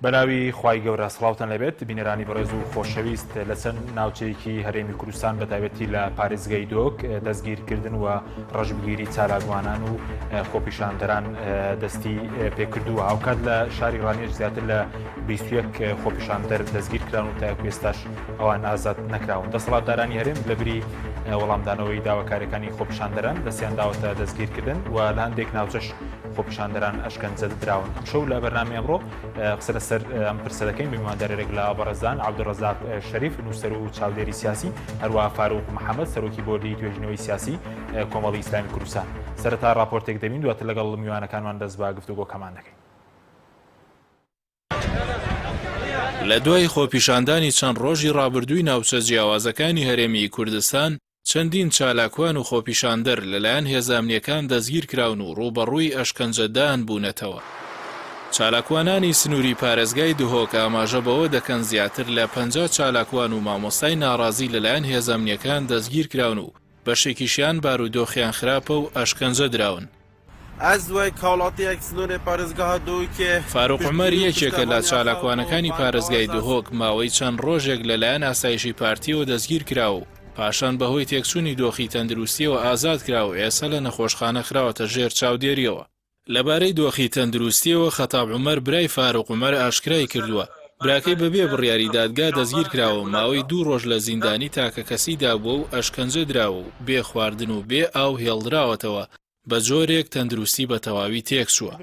بەناوی خوای گەورە سڵاوتان لەبێت بینەرانی بەڕێز و خۆشەویست لە چەند ناوچەیەکی هەرێمی کوردستان بەتایبەتی لە پارێزگای دۆک دەستگیرکردن و ڕەشبگیری چالاکوانان و خۆپیشاندەران دەستی پێکردووە. هاوکات لە شاری ڕانیەش زیاتر لە 21 خۆپیشاندەر دەستگیر کران و تا ئێستاش ئەوان ئازاد نەکراون. دەسەڵاتدارانی هەرێم لەبری وەڵامدانەوەی داواکاریەکانی خۆپیشاندەران دەستیانداوەتە دەستگیرکردن و لە هەندێک ناوچەش خۆپیشاندەران ئەشکەنجە دراون. شەو لە بەرنامەی ئەمڕۆ قسە لەسەر ئەم پرسە دەکەین بە میواندارێک لە بەڕێزان عەبدوڕەزاق شەریف نووسەر و چاودێری سیاسی، هەروەها فاروق محەممەد سەرۆکی بۆردی توێژینەوەی سیاسی کۆمەڵی ئیسلامی کوردستان. سەرەتا راپۆرتێک دەبین دواتر لەگەڵ میوانەکانمان دەست بە گفتوگۆکەمان دەکەین. لە دوای خۆپیشاندانی چەند ڕۆژی ڕابردووی ناوچە جیاوازەکانی هەرێمی کوردستان چەندین چالاکوان و خۆپیشاندەر لەلایەن هێزانیەکان دەستگیر کراون و ڕوبەڕووی ئەشکەنجەدان بوونەتەوە. چالاکوانانی سنووری پارێزگای دهۆک ئاماژە بەوە دەکەن زیاتر لە 50 چالاکوان و مامۆستای ناڕازی لەلایەن هێزانیەکان دەستگیر کراون و بەشێکیشیان بارودۆخیان خراپە و ئەشکەنجە دراون. فاروق عومەر یەکێکە لە چالاکوانەکانی پارێزگای دهۆک ماوەی چەند ڕۆژێک لەلایەن ئاسایشی پارتیەوە دەستگیر کراوە و پاشان بەهۆی تێکچوونی دۆخی تەندروستیەوە ئازاد کراوە ئێستا لە نەخۆشخانە خراوەتە ژێر چاودێریەوە. لەبارەی دۆخی تەندروستیەوە خەتاب عومەر برای فاروق عومەر ئاشکرای کردووە براکەی بەبێ بڕیاری دادگا دەستگیر کراوە ماوەی 2 ڕۆژ لە زیندانی تاکە کەسیدا بووە و ئەشکەنجە دراوە و بێ خواردن و بێ ئاو هێڵدراوەتەوە بە جۆرێک تەندروستی بە تەواوی تێکچووە.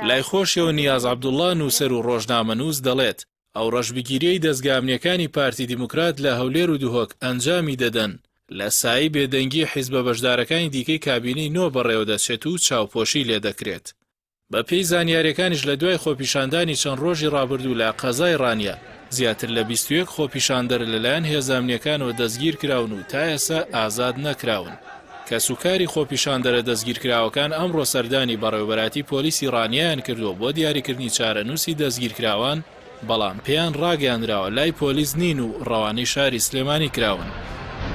لای خۆشیەوە نیاز عەبدوڵڵا نووسەر و ڕۆژنامەنووس دەڵێت ئەو ڕەشبگیریەی دەستگامنیەکانی پارتی دیموکرات لە هەولێر و دهۆک ئەنجامی دەدەن لە سایی بێدەنگی حیزبە بەشدارەکانی دیکەی کابینەی نۆ بەڕێوە دەچێت و چاوپۆشی لێ دەکرێت. بە پێی زانیاریەکانیش لە دوای خۆپیشاندانی چەند ڕۆژی ڕابردوو لە قەزای ڕانیە زیاتر لە 21 خۆپیشاندەر لەلایەن هێزانیەکانەوە دەستگیر کراون و تا ئێستا ئازاد نەکراون. کەسوکاری خۆپیشاندەرە دەستگیرکراوەکان ئەمڕۆ سەردانی بەڕێوەبەراتی پۆلیسی ڕانیەیان کردووە بۆ دیاریکردنی چارەنووسی دەستگیرکراوان، بەڵام پێیان ڕاگەیاندراوە لای پۆلیس نین و ڕەوانەی شاری سلێمانی کراون.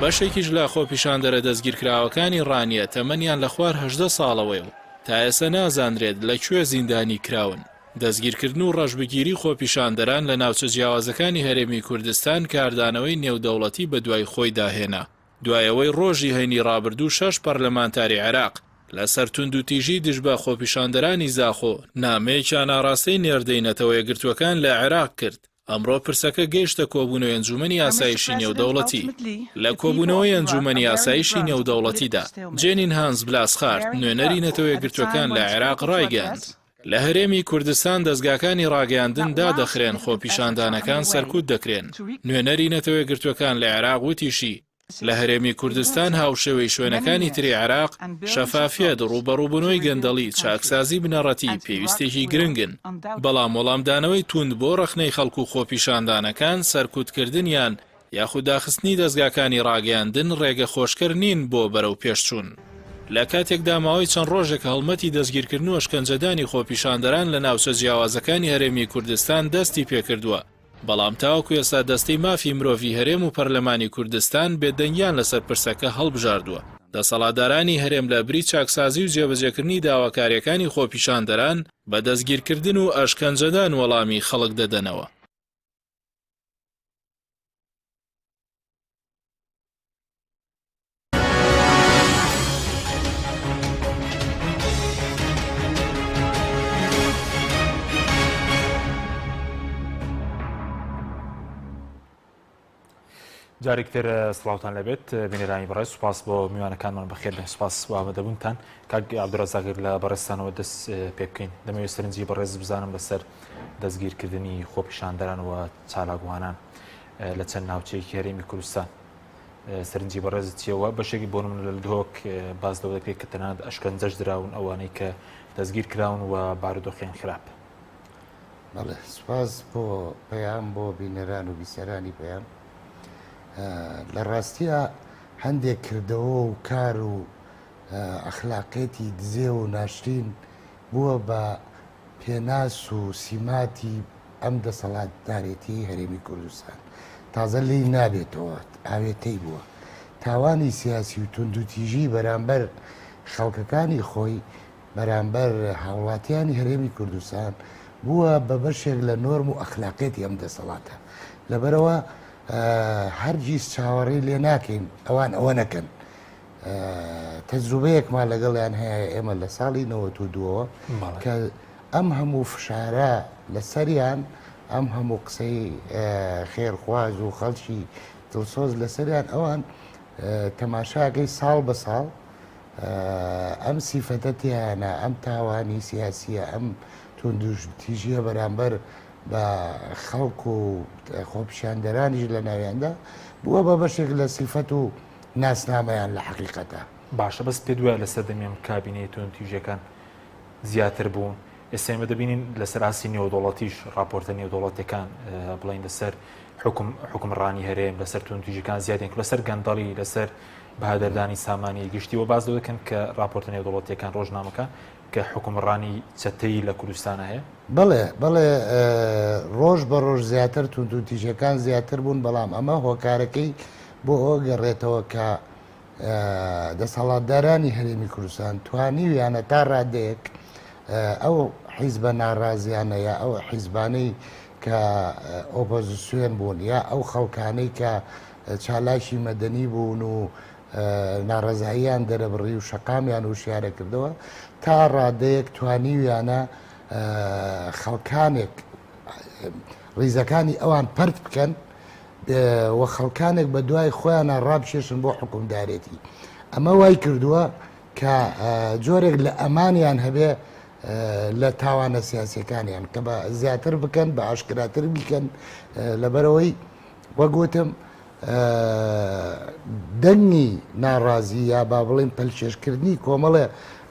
بەشێکیش لە خۆپیشاندەرە دەستگیرکراوەکانی ڕانیە تەمەنیان لە خوار 18 ساڵەوەی و تا ئێستا نازانرێت لەکوێ زیندانی کراون. دەستگیرکردن و ڕەشبگیری خۆپیشاندەران لە ناوچە جیاوازەکانی هەرێمی کوردستان کاردانەوەی نێودەوڵەتی بە دوای خۆی داهێنا. دوایەوەی ڕۆژی هەینی ڕابردوو 6 پەرلەمانتاری عێراق لەسەر توندوتیژی دژ بە خۆپیشاندەرانی زاخۆ نامەیەکیان ئاڕاستەی نێردەینەتەوە یەکگرتووەکان لە عێراق کرد. ئەمڕۆ پرسەکە گەیشتە کۆبوونەوەی ئەنجومەنی ئاسایشی نێودەوڵەتی. لە کۆبوونەوەی ئەنجومەنی ئاسایشی نێودەوڵەتیدا جێنین هانز بلاسخارت نوێنەری نەتەوە یەکگرتووەکان لە عێراق ڕایگەاند. لە هەرێمی کوردستان دەستگاکانی ڕاگەیاندن دادەخرێن خۆپیشاندانەکان سەرکوت دەکرێن. نوێنەری نەتەوە یەکگرتوەکان لە عێراق وتیشی لە هەرێمی کوردستان هاوشێوەی شوێنەکانی تری عێراق شەفافیەت ڕوبەڕووبوونەوەی گەندەڵی چاکسازی بنەڕەتی پێویستێکی گرنگن، بەڵام وەڵامدانەوەی توند بۆ ڕەخنەی خەڵکو و خۆپیشاندانەکان سەرکوتکردنیان یاخود داخستنی دەستگاکانی ڕاگەیاندن ڕێگە خۆشکەر نین بۆ بەرەو پێشچوون. لە کاتێکدا ماوەی چەند ڕۆژێک هەڵمەتی دەستگیرکردن و ئەشکەنجەدانی خۆپیشاندەران لە ناوچە جیاوازەکانی هەرێمی کوردستان دەستی پێکردووە، بەڵام تاوەکو ئێستا دەستەی مافی مرۆڤی هەرێم و پەرلەمانی کوردستان بێدەنگیان لەسەر پرسەکە هەڵبژاردووە. دەسەڵاتدارانی هەرێم لە بری چاکسازی و جێبەجێکردنی داواکاریەکانی خۆپیشاندەران بە دەستگیرکردن و ئەشکەنجەدان وەڵامی خەڵک دەدەنەوە. جارێکتر سڵاوتان لەبێت بینێرانی بەڕێز، سوپاس بۆ میوانەکانمان بەخێر بێن، سوپاس بۆ ئامادەبوونتان. کاک عەبدوڕەزاق لە بەڕێستانەوە دەست پێ بکەین. دەمەوێت سەرنجی بەڕێز بزانم لەسەر دەستگیرکردنی خۆپیشاندەران و چالاکوانان لە چەند ناوچەیەکی هەرێمی کوردستان. سەرنجی بەڕێز چیەوە؟ بەشێکی بۆ نمونە لە دهۆک باس لەوە دەکرێت کە تەنانەت ئەشکەنجەش دراون ئەوانەی کە دەستگیر کراون و بارودۆخیان خراپ. بەڵێ، سوپاس بۆ پەیام بۆ بینەران و بیسەرانی پەیام. لە ڕاستیە هەندێک کردەوە و کار و ئەخلاقێتی دزێ و ناشرین بووە بە پێناس و سیماتی ئەم دەسەڵاتدارێتی هەرێمی کوردستان. تازە لی نابێتەوە، ئاوێتەی بووە. تاوانی سیاسی و توندوتیژی بەرامبەر خەڵکەکانی خۆی، بەرامبەر هاوڵاتیانی هەرێمی کوردستان بووە بە بەشێک لە نۆرم و ئەخلاقێتی ئەم دەسەڵاتە لەبەرەوە هەرگیز چاوەڕێی لێ ناکەین ئەوان ئەوە نەکەن تەجروبەیەکمان لەگەڵیان هەیە ئێمە لە ساڵی 92ەوە کە ئەم هەموو فشارە لەسەریان ئەم هەموو قسەی خێرخواز و خەڵکی دڵسۆز لەسەریان ئەوان تەماشاکەی ساڵ بە ساڵ ئەم سیفەتە تیانە ئەم تاوانی سیاسیە ئەم توندتیژیە بەرامبەر بە خەڵک و خۆپیشاندەرانیش لە ناویاندا بووە بە بەشێک لە سیفەت و ناسنامەیان لە حقیقەتە باشە بەس پێ دوایە لەسەر دەمێم کابینەی توندتیژەکان زیاتر بوون ئێستا ئێمە دەبینین لەسەر ئاسی نێودوڵەتیش راپۆرتە نێودوڵەتەکان بڵین لەسەر حکومڕانی هەرێم لەسەر توندتیژەکان زیاتێن لەسەر گەندەڵی لەسەر بەهادەردانی سامانی گشتیەوە باز دەکەن کە راپۆرتە نێودوڵەتیەکان ڕۆژنامەکە کە حکومڕانی چەتەی لە کوردستانە هەیە بەڵێ ڕۆژ بە ڕۆژ زیاتر توندتیژەکان زیاتر بوون بەڵام ئەمە هۆکارەکەی بۆ ئەوە گەڕێتەوە کە دەسەڵاتدارانی هەرێمی کوردستان توانیویانە تا ڕادەیەک ئەو حیزبە ناڕازیانە یا ئەو حیزبانەی کە ئۆپۆزیسیۆن بوون یا ئەو خەڵکانەی کە چالاشی مەدەنی بوون و ناڕزاییان دەرەبڕی و شەقامیان و شیارە کردەوە تا ڕادەیەک توانیویانە خەڵکانێک ڕیزەکانی ئەوان پەرت بکەن وە خەڵکانێک بە دوای خۆیانە ڕابشێشن بۆ حکومدارێتی ئەمە وای کردووە کە جۆرێک لە ئەمانیان هەبێ لە تاوانە سیاسەکانیان کە بە زیاتر بکەن بە ئاشکراتر بیکەن لەبەرەوەی وەگوتم دەنگی ناڕازی یا با بڵێن پەلشێشکردنی کۆمەڵە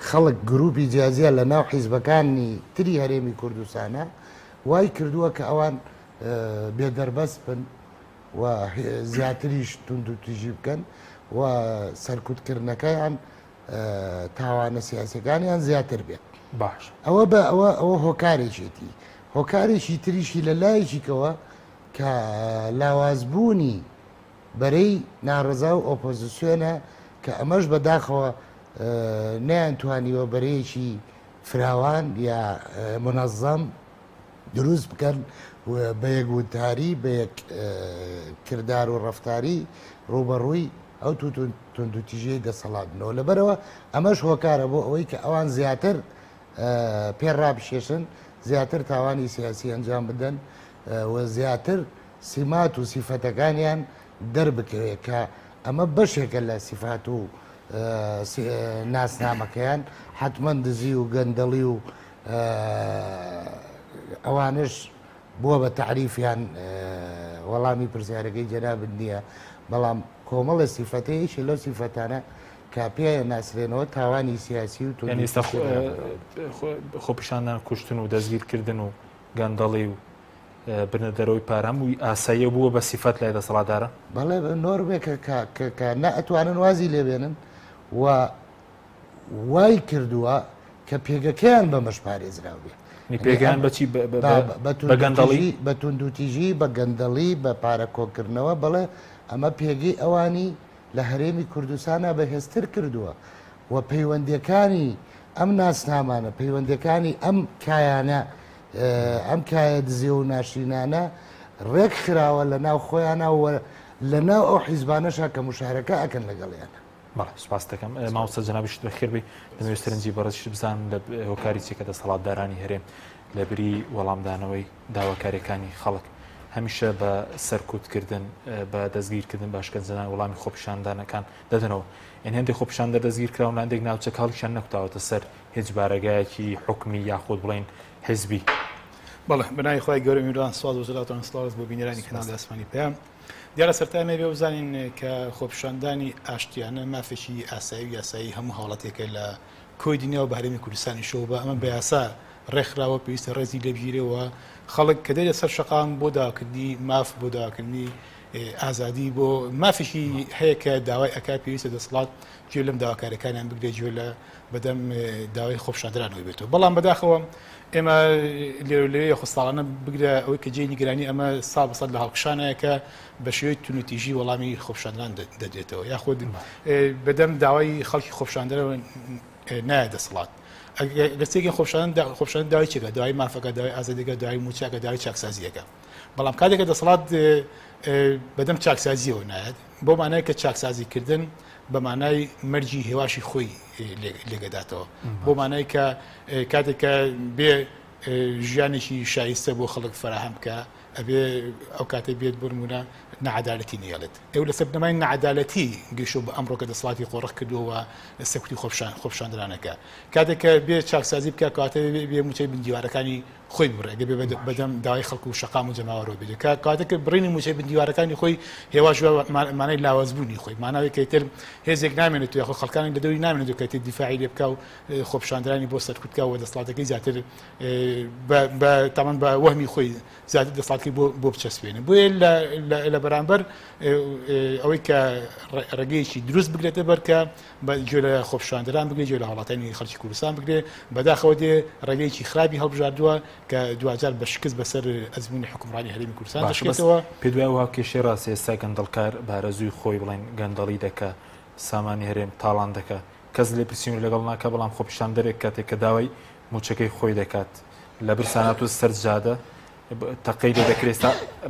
خەڵک گروپی جیازیە لە ناو حیزبەکانی تری هەرێمی کوردستانە وای کردووە کە ئەوان بێدەربەست بن و زیاتریش توندتیژی بکەن و سەرکوتکردنەکەیان تاوانە سیاسەکانیان زیاتر بێت باش ئەوە بە ئەوە هۆکارێکێتی هۆکارێکی تریشی لە لایەکیکەوە کە لاوازبوونی بەرەی ناڕزا و ئۆپۆزیسیۆنە کە ئەمەش بەداخەوە نەیانتوانیوە بەرەیەکی فراوان یا منەظەم دروست بکەن بە یەک وتاری بە یەک کردار و ڕەفتاری ڕوبەڕووی ئەو توندتیژەی دەسەڵاتنەوە لەبەرەوە ئەمەش هۆکارە بۆ ئەوەی کە ئەوان زیاتر پێڕابشێشن زیاتر تاوانی سیاسی ئەنجام بدەن و زیاتر سیمات و سیفەتەکانیان دەربکەوێت کە ئەمە بەشێکە لە سیفات و ناسنامەکەیان حتمما دزی و گەندەڵی و ئەوانش بووە بە تعریفیان وەڵامی پرسیارەکەی جەنابن نییە بەڵام کۆمەڵە سیفەتەیەشی لەو سیفەتانە کە پێ ناسرێنەوە تاوانی سیاسی و ئێستا خۆپیشاندان کوشتن و دەستگیرکردن و گەندەڵی و بنە دەرەوەی پارەمووی ئاساییە بووە بە سیفەت لای دەسەڵاتدارە بەڵێ نۆرمێکە کە نەئەتوانن وازی لێبێنن و وای کردووە کە پێگەکەیان بەمەش پارێزراوێ پێگەیان بەچی بەگەندەڵی بە توندتیژی بە گەندەڵی بە پارە کۆکردنەوە بڵێ ئەمە پێگەی ئەوانی لە هەرێمی کوردستانە بەهێزتر کردووە و پەیوەندیەکانی ئەم ناسنامانە پەیوەندەکانی ئەم کایانە ئەم کایە دزێ و ناشرینانە ڕێک خراوە لە ناو خۆیانە لە ناو ئەو حیزبانەشە کە مشارەکە ئەکەن لەگەڵیانە سپاس دەکەم ماوەستە جەنابیشت بەخێربی دەمەوێت سەرنجی بەڕێزیش بزانم لە هۆکاری چێکە دەسەڵاتدارانی هەرێم لە بری وەڵامدانەوەی داواکاریەکانی خەڵک هەمیشە بە سەرکوتکردن بە دەستگیرکردن باشکەنجەنان وەڵامی خۆپیشاندانەکان دەدەنەوە ئەن هەندێک خۆپیشاندە دەستگیر کراون هەندێک ناوچە کاڵیشیان نەکوتاوەتە سەر هیچ بارەگایەکی حکمی یاخود بڵین حزبی بەڵێ بەناوی خۆی گەورە میوان سواز وزارەتەوە سلااوز بۆ بینێرانی کەناڵی ئاسمانی پێیان دیارە سەرتامێ بێ بزانین کە خۆپیشاندانی ئاشتیانە مافێکی ئاسایی و یاسایی هەموو حاڵەتێکە لە کۆی دنیاوە بە هەرێمی کوردستانی شەوە بە ئەمە بە یاسا ڕێکخراوە پێویستە ڕێزی لێبژیرەوە خەڵک کە دەیە سەر شەقام بۆ داواکردنی ماف بۆ داواکردنی ئازادی بۆ مافێکی هەیە کە داوای ئەکا پێویستە دەسەڵات گوێ لەم داواکاریەکانیان بگرێت گوێ لە بەدەم داوای خۆپیشاندەرانەوەی بێتەوە بەڵام بەداخەوە ئێمە لێرە خستاڵانە بگرە ئەوەی کە جێی نیگەرانی ئەمە سا بەسەد لە هەڵکشانەیە کە بە شێوەی توندتیژی وەڵامی خۆپیشاندان دەدرێتەوە یاخود بەدەم داوای خەڵکی خۆپیشاندەرەوە نایە دەسەڵات گەستێکی خۆپشان داوای چێکە داوای مافەکە داوای ئازادیەکە داوای موچاکە داوای چاکسازیەکە بەڵام کاتێکە دەسەڵات بەدەم چاکسازیەوە نایەت بۆ مانای کە چاکسازیکردن بە مانای مەرجی هێواشی خۆی لێگەداتەوە بۆ مانای کە کاتێکە بێ ژیانێکی شایستە بۆ خەڵک فراهەم بکە ئەبێ ئەو کاتێک بێت بڕمونە نەعەدالەتی نێڵێت ئێوە لەسەر بنەمای نەعەدالەتی گەیشتووە بە ئەمڕۆ کە دەسەڵاتی قۆڕق کردووە سەکوتی خۆپشاندرانەکە کاتێککە بێ چاکسازی بکە کاتێ بێ موچەی بندیوارەکانی خۆی بڕێ گە بێ بەدەم داوای خەڵکو و شەقام و جەماوەڕەوە بێت کاتێککە بڕینی موچەی بندیوارەکانی خۆی هێواش مانای لاوازبوونی خۆی ماناوی کەیتر هێزێک نامێنێت تو یاخۆ خەڵکانی لە دەوری نامێنێت کەیتر دیفاعی لێ بکە و خۆپشاندرانی بۆ سەرکوتکە و دەسەڵاتەکەی زیاتر تامان بە وەهمی خۆی زیاتر دەسەڵاتی بۆ بچەسبێنێ بۆیە لە بەرامبەر ئەوەی کە ڕێگەیەکی دروست بگرێتە بەرکە گوێ لە خۆپشاندران بگرێ گوێ لە هاوڵاتیانی خەڵکی کوردستان بگرێ بەداخەوە دێ ڕێگەیەکی خراپی هەڵبژاردووە کە دوجار بە شکست بەسەر ئەزمموی حکومڕانی هەرێمی کوردستان دەشکێتەوە پێ دوای وها کێشەی ڕاستی ئێستا گەندەڵکار بارەزووی خۆی بڵێن گەندەڵی دەکە سامانی هەرێم تاڵان دەکە کەس لێ پرسیون لەگەڵ ناکە بەڵام خۆپشاندەرێک کاتێک کە داوای موچەکەی خۆی دەکات لە برسانات و سەرجادە تەقەی لێ دەکرێت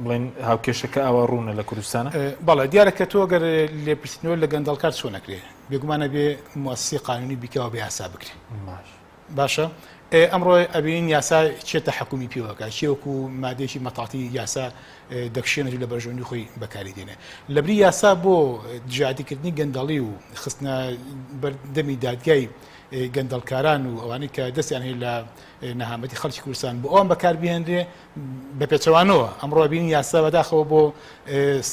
بڵێن هاوکێشەکە ئاوا ڕوونە لە کوردستانە بەڵێ دیارە کە تۆ گەر لێپرسینەوە لە گەندەڵکار چۆن نەکرێ بێگومانە بێ موسسی قانونی بیکەوە بە یاسا بکرێ باشە ئەمڕۆ ئەبین یاسا چێتە حکومی پێوەکە چێوەکو مادێکی مەتاڵی یاسا دەکشێنە لە بەرژەوەندی خۆی بەکاری دێنێ لەبری یاسا بۆ دژادیکردنی گەندەڵی و خستنە بەردەمی دادگای گەندەڵکاران و ئەوانەی کە دەستیان هەیە لە نەهامەتی خەڵکی کوردستان بۆ ئەوان بەکاربهێنرێ بە پێچەوانەوە ئەمڕۆ بینی یاسا بەداخەوە بۆ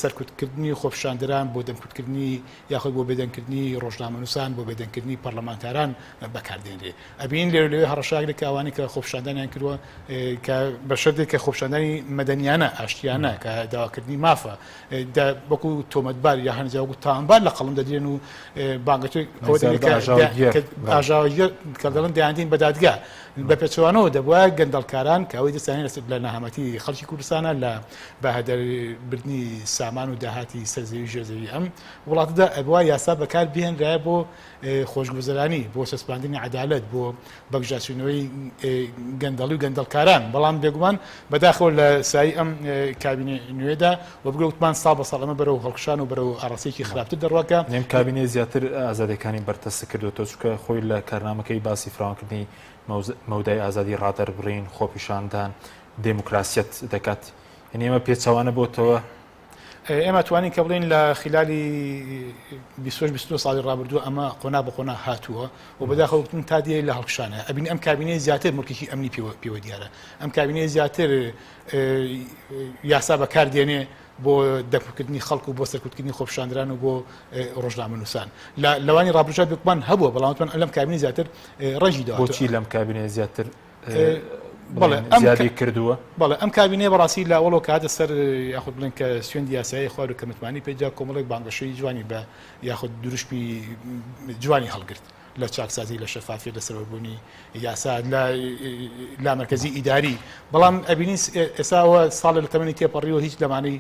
سەرکوتکردنی خۆپشاندران بۆ دەمکوتکردنی یاخۆی بۆ بێدەنکردنی ڕۆژنامەنووسان بۆ بێدەنکردنی پەرلەمانتاران بەکاردێنرێ ئەبین لێ هەڕەشاگرێک کە ئەوانەی کە خۆپشاندانیان کردووە کە بە شەردێک کە خۆپشاندانی مەدەنیانە ئاشتیانە کە داواکردنی مافە وەکو تۆمەتبار یا هەنجاوەکو تاوانبار لە قەڵم دەدرێن و بانگەتوی ئاژاوەگیر کە دەڵێن دەیاندین بە دادگا بە پێچەوانەوە دەبووە گەندەڵکاران کە ئەوەی دەستانی لە نەهامەتی خەڵکی کوردستانە لە بەهەدەربردنی سامان و داهاتی سەرزەوی ژێرزەوی ئەم وڵاتەدا ئەبووە یاسا بەکار بهێنرایە بۆ خۆشگوزەرانی بۆ سەسپاندنی عەدالەت بۆ بەگژاچوونەوەی گەندەڵی و گەندەڵکاران بەڵام بێگومان بەداخەوە لە سایی ئەم کابینێ نوێدا و بگەوتمان ساڵ بە ساڵەمە بەرەو هەڵکشان و بەرەو ئاڕاستێکی خراپتر دەڕواکە نێم کابینێ زیاتر ئازادەکانی بەرتەسە کردوەوە چونکە خۆی لە کارنامەکەی باسی فراوانکردنی مەودای ئازادی ڕادەربڕین خۆپیشاندان دموکراسیەت دەکات ئێمە پێچەوانە بۆتەوە ئێمە توانین کە بڵین لە خلالی 20 ساڵی ڕابردووە ئەمە قۆنا بە قۆنا هاتووە و بەداخەوتن تا دیێ لە هەڵکشانە ئەبین ئەم کابینەی زیاتر ملکێکی ئەمنی پێوە دیارە ئەم کابینەی زیاتر یاسا بەکاردێنێ بۆ دەکردنی خەڵک و بۆ سەرکوتکردنی خۆپشاندران و بۆ ڕۆژنامەنووسان لەوانی ڕابردووە بکمان هەبووە بەڵامتوان لەم کابینی زیاتر ڕێژی داوە بۆچی لەم کابینەی زیاتر زیادی کردووە بەڵێ ئەم کابینەیە بەڕاستی لاوەڵۆ کاتە سەر یاخود بڵێن کە سوێندی یاسایی خوار و کەمتمانی پێجا کۆمەڵێک بانگەشەی جوانی بە یاخود دروشمی جوانی هەڵگرت لە چاکسازی لە شەفافیە لە سەرۆربوونی یاسا لا مرکزی ئیداری بەڵام ئەبینی ئێساوە ساڵە لە تەمەنی تێپەڕیەوە هیچ لەمانەی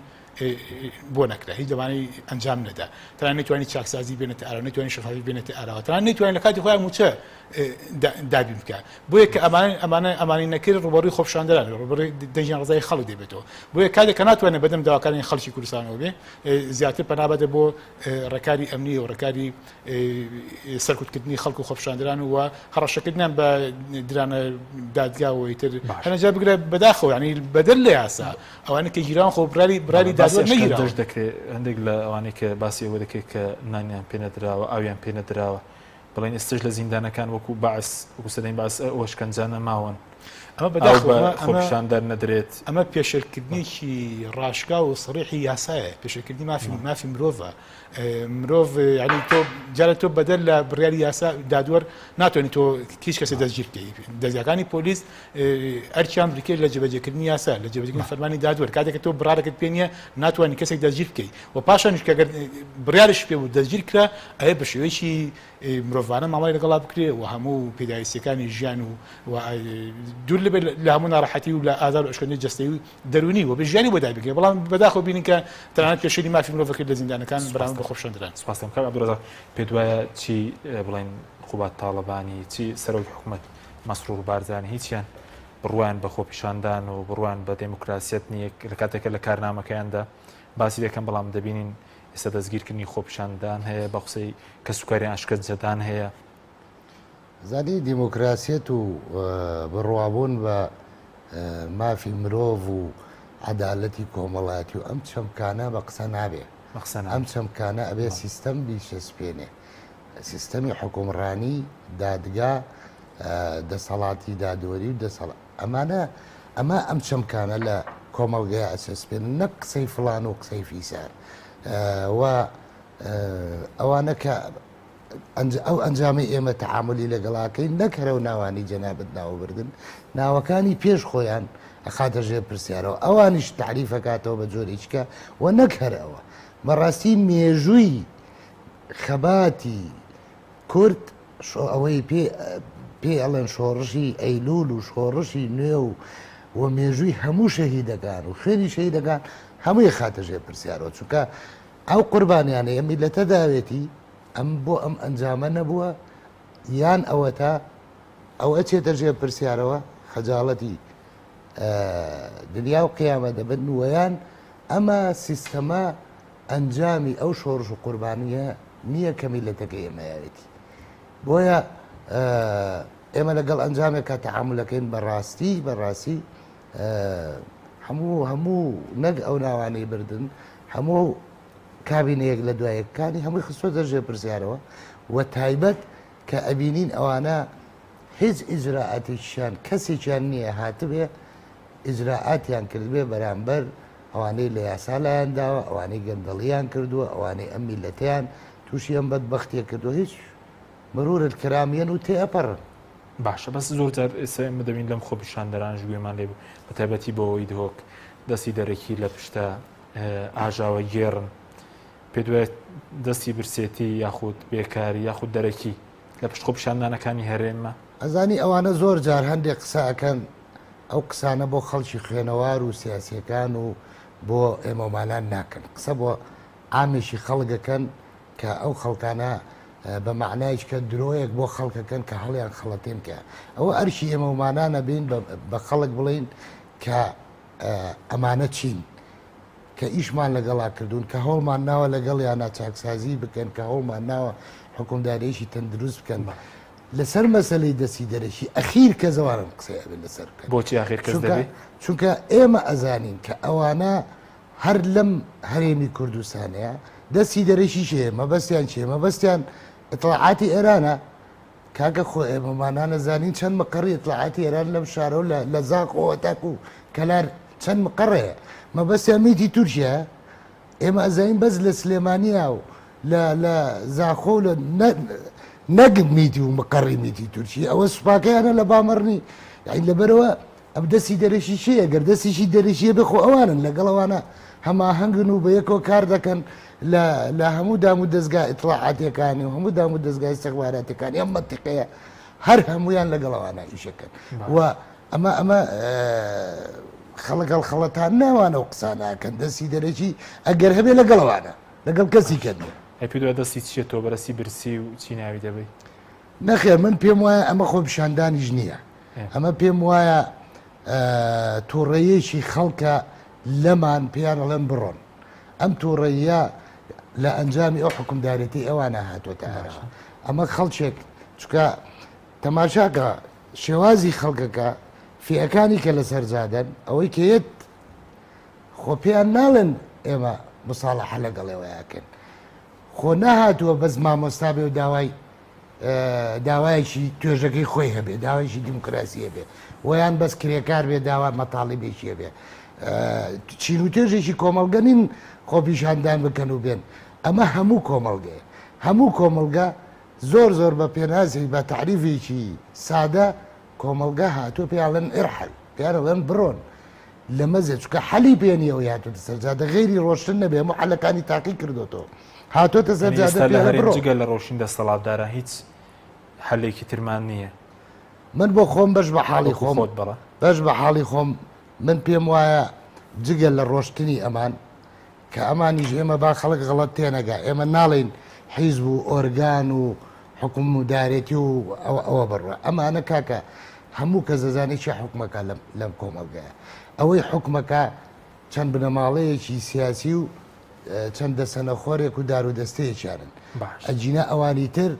بۆ نەکرا هیچ دەمانەی ئەنجام نەدا تەنانەت نەتوانانی چاکسازی بێنێتە ئارا نەتوانانی شەفافی بێنێتە ئاراوە تەنانەت نەتوانین لە کاتی خۆیان موچە دابین بکە بۆیە کە ئەمانەی نەکرد ڕوبەڕووی خۆپشاندەران ڕوبەڕووی دەژیان ڕزای خەڵک دەبێتەوە بۆیە کاتێک کە ناتوانێت بەدەم داواکانی خەڵکی کوردستانەوە بێ زیاتر پەنابەدە بۆ ڕێکاری ئەمنی و ڕێکاری سەرکوتکردنی خەڵک و خۆپشاندران و هەڕەشەکردنیان بە درانە دادگاوەی تر هەنجا بگرێت بەداخەوە ینی بەدەر لە یاسا ئەوانە کە گیران خۆ براری دادوەر نەگیراوە دەکرێت هەندێک لە ئەوانەی کە باسی ئەوە دەکەیت کە نانیان پێ نەدراوە ئاویان پێ نەدراوە بڵێن ئێستش لە زیندانەکان وەکو باعث وەکو سەدەین باس ئەوە شکەنجانە ماون ئەمە بەداخەوە خۆپیشاندان نەدرێت ئەمە پێشێرکردنیکی ڕاشکا و سڕیحی یاسایە پێشێرکردنی مافی مرۆڤە مرۆڤ ینی تۆ جارە تۆ بەدەر لە بڕیاری یاسا دادوەر ناتوانێت تۆ هیچ کەسێک دەستگیر بکەیت دەستگاکانی پۆلیس ئەرچیان بریکێت لە جێبەجێکردنی یاسا لە جێبەجێکردنی فەرمانی دادوەر کاتێک تۆ بڕارەکەت پێ نییە ناتوانانی کەسێک دەستگیر بکەیت و پاشانش کە بڕیارش پێ بوو دەستگیر کرا ئەوێ بە شێوەیەکی مرۆڤانە مامەڵی لەگەڵا بکرێ و هەموو پێداویستەکانی ژیان و دوور لە هەموو ناڕەحەتی و لە ئازار و ئەشکەندنی جەستەیی و دەرونی و بە ژیانی بۆ دابگرێت بەڵام بەداخەوە بینین کە تەنانەت پێشێری مافی مرۆڤەکرد لە زیندانەکان بەرامبەر بە خۆپشاندران سپاس دەکەم عەبدوڕەزاق پێت وایە چی بڵێن خوبات تاڵەبانی چی سەرۆکی حکوومەت مەسرور بارزانانی هیچیان بڕوان بە خۆپیشاندان و بڕوان بە دموکراسیەت نییە لە کاتێکە لە کارنامەکەیاندا باسی دەکەم بەڵام دەبینین ئێستا دەستگیرکردنی خۆپیشاندان هەیە بە قسەی کە سوکاریان ئاشکەجەدان هەیە زانی دیموکراسیەت و بڕوابوون بە مافی مرۆڤ و عەدالەتی کۆمەڵایەتی و ئەم چەمکانە بە قسە نابێ ئەم چەمکانە ئەبێ سیستەم بیشەسپێنێ سیستەمی حکومڕانی دادگا دەسەڵاتی دادوەری و ئەمە ئەم چەمکانە لە کۆمەڵگەیە ئەسەسپێن نەک قسەی فڵان و قسەی فیسار و ئەوانە کە ئەو ئەنجامی ئێمە تەعاملی لەگەڵاکەی نەکەرە و ناوانی جەنابەت ناوبردن ناوەکانی پێش خۆیان ئەخاتە ژێر پرسیارەوە ئەوانیش تعریفەکاتەوە بە جۆرێککە و نەکەرەوە بەڕاستی مێژووی خەباتی کورد ئەوەی پێ ئەڵێن شۆڕشی ئەیلول و شۆڕشی نوێ و مێژووی هەموو شەهیدەکان و خوێنی شەهیدەکان هەمووی خاتە ژێر پرسیارەوە چونکە ئەو قوربانیانە ئەم میلەتە داوێتی ئەم بۆ ئەم ئەنجامە نەبووە یان ئەوە تا ئەو ئەچێتە ژێر پرسیارەوە خەجاڵەتی دنیا و قیامە دەبن وەیان ئەمە سیستەمە ئەنجامی ئەو شۆڕش و قوربانیە نییە کە میلەتەکە ئێمەیەوێتی بۆیە ئێمە لەگەڵ ئەنجامێکە تەعاملەکەین بەڕاستی هەموو نەک ئەو ناوانەی بردن هەموو کابینەیەک لە دوایەکانی هەمووی خستۆتە ژێر پرسیارەوە و تایبەت کە ئەبینین ئەوانە هیچ ئیجراعاتێکیان کەسێکیان نییە هاتبێ ئیجراعاتیان کردبێ بەرامبەر ئەوانەی لە یاسا لایەن داوە ئەوانەی گەندەڵیان کردووە ئەوانەی ئەم میلەتیان تووشی ئەم بەدبەختیە کردو هیچ مرورت کرامیان و تێئەپەڕن باشە بەس زۆرجار ئێستا ئێمە دەبین لەم خۆپیشاندەران گوێمان لێ بە تایبەتی بەوەی دهۆک دەستی دەرەکی لە پشتە ئاژاوە گێڕن پێ دوێت دەستی برسێتی یاخود بێکاری یاخود دەرەکی لە پشت خۆپیشاندانەکانی هەرێمە ئەزانی ئەوانە زۆر جار هەندێک قسەکەن ئەو قسانە بۆ خەڵکی خوێنەوار و سیاسیەکان و بۆ ئێمەمانان ناکەن قسە بۆ ئامێشی خەڵگەکەن کە ئەو خەڵکانە بە معنایش کە درۆیەک بۆ خەڵکەکەن کە هەڵیان خەڵەتێن کە ئەوە ئەرشی ئێمەمانانە بین بە خەڵک بڵین کە ئەمانە چین کە ئیشمان لەگەڵا کردوون کە هەوڵمان ناوە لەگەڵ یانە چاکسازی بکەن کە هەوڵمان ناوە حکومدارێکی تەندروست بکەن لەسەر مەسلەی دەستی دەرەشی ئەخیر کە زەوارم قسەی ئەبێت لەسەر بکەن بۆچی ئاخیر کەس دەبێت چونکە ئێمە ئەزانین کە ئەوانە هەر لەم هەرێمی کوردستانەیە دەستی دەرەشی شێ مەبەستیان چێ مەبەستیان ئەطلاعاتی ئێرانە کاکە خۆ ئێمەمانانە زانین چەند مەقڕی ئەطلاعاتی ئێران لەم شارە و لە زاقەوە تاکو و کەلار چەند مقڕەیە مەبەستیان میتی تورکیا ئێمە ئەزانین بەس لە سلێمانیا و لە زاخۆ لە نەگم میتی و مقڕی میتی تورکی ئەوە سوپاکەیانە لە بامەڕنی یعنی لەبەرەوە ئەم دەستی دەرەشی شەیە گەر دەستیشی دەرەشیە بخۆ ئەوانن لەگەڵەوانە هەماهەنگن و بە یەکەوە کار دەکەن لە هەموو دام و دەستگای ئیطلاعاتیەکانی و هەموو دام و دەستگای استخباراتەکانی ئەم مەنتیقەیە هەر هەمویان لەگەڵەوانە ئیشەکەن و ئەمە خەڵەگەڵ خەڵەتان ناوانە و قساناکەن دەستی دەرەکی ئەگەر هەبێ لەگەڵەوانە لەگەڵ کەسی کردن پێ دوای دەستی چێتەوە بەرەسی برسی و چی ناوی دەبێت نەخێر من پێم وایە ئەمە خۆپیشاندانیش نییە ئەمە پێم وایە تووڕێیەکی خەڵکە لەمان پێیان ئەڵێن بڕۆن ئەم تووڕێیە لە ئەنجامی ئەو حکومدارەتی ئەوانە هاتوۆتە هەرەوە ئەمە خەڵچێک چکە تەماشاکە شێوازی خەڵکەکە فیەکانی کە لە سەرجادەن ئەوەی کەیت خۆ پێیان ناڵێن ئێمە مساڵەحە لەگەڵێەوەیەکەن خۆ نەهاتووە بەس مامۆستا بێ و داوایەکی توێژەکەی خۆی هەبێ داوایشی دیموکراسیە بێ ویان بەس کرێکار بێ داوا مەتاڵیبێکیە بێ چین و توێژێکی کۆمەڵگە نین خۆپیشاندان بکەن و بێن ئەمە هەموو کۆمەڵگەیە هەموو کۆمەڵگە زۆر بە پێناسی بە تعریفێکی سادە کۆمەڵگە هاتووە پێیاڵێن ئێرحەل پیاڵێن بڕۆن لە مەزێ چکە حەلی پێنیەوە هاتوۆتە سەرجادە غێری ڕۆشتن نەبێ هەموو حەلەکانی تاقی کردوەوە هاتۆتە سەرجادە جگە لە ڕۆشین دەسەڵاتدارە هیچ حەلێکی ترمان نییە من بۆ خۆم بەش بە حاڵی خۆم بەش بە حاڵی خۆم من پێم وایە جگە لە ڕۆشتنی ئەمان کە ئەمانیش ئێمە با خەڵک غەڵەت تێنەگا ئێمە ناڵین حیزب و ئۆرگان و حکوم و دارێتی و ئەوە بڕوە ئەمانە کاکە هەموو کە زەزانی چه حکومەکە لەم کۆمەلگایە ئەوەی حکومەکە چەند بنەماڵەیەکی سیاسی و چەند دەسەنەخۆرێک و دار و دەستەیەکیانن ئەجینە ئەوانی تر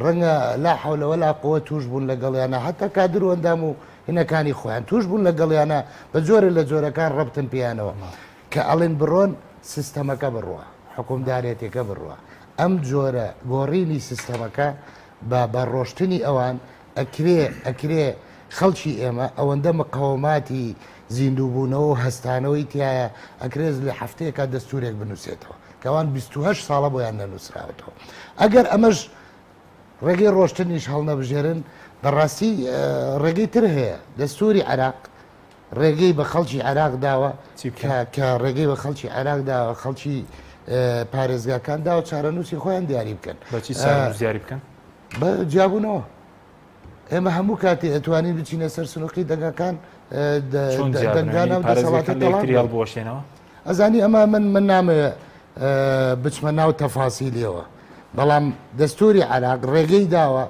ڕەنگە لا حەولە لا قووە توش بوون لەگەڵیانە هەتا کادر و ئەندام و هینەکانی خۆیان توش بوون لەگەڵیانە بە جۆرە لە جۆرەکان ڕەبتن پیانەوە کە ئەڵێن بڕۆن سیستەمەکە بڕوە حکومدارێتێکە بڕوە ئەم جۆرە گۆڕینی سیستەمەکە بە ڕۆشتنی ئەوان ئەکرێ خەڵکی ئێمە ئەوەندە مقاوماتی زیندووبوونەوە و هەستانەوەی تایە ئەکرێز لە هەفتەیەکە دەستورێک بنووسێتەوە کەوان 28 ساڵە بۆیان نەنووسراوەتەوە ئەگەر ئەمەش ڕێگەی ڕۆشتنیش هەڵنەبژێرن بەڕاستی ڕێگەی تر هەیە دەستوری عراق ڕێگەی بە خەڵکی عراق داوە کە ڕێگەی بە خەڵکی عراق داوە خەڵکی پارێزگاکان داوە چارەنووسی خۆیان دیاری بکەن بەچی دیاری بکەن بە جیابوونەوە ئێمە هەموو کاتێ ئەتوانین بچینە سەر سنووقی دەنگەکان دەنگانە و دەسەڵاتەکەڵ بۆشێنەوە ئەزانی ئەمە من نامەوێت بچمە ناو تەفاسیلیەوە بەڵام دەستوری عراق ڕێگەی داوە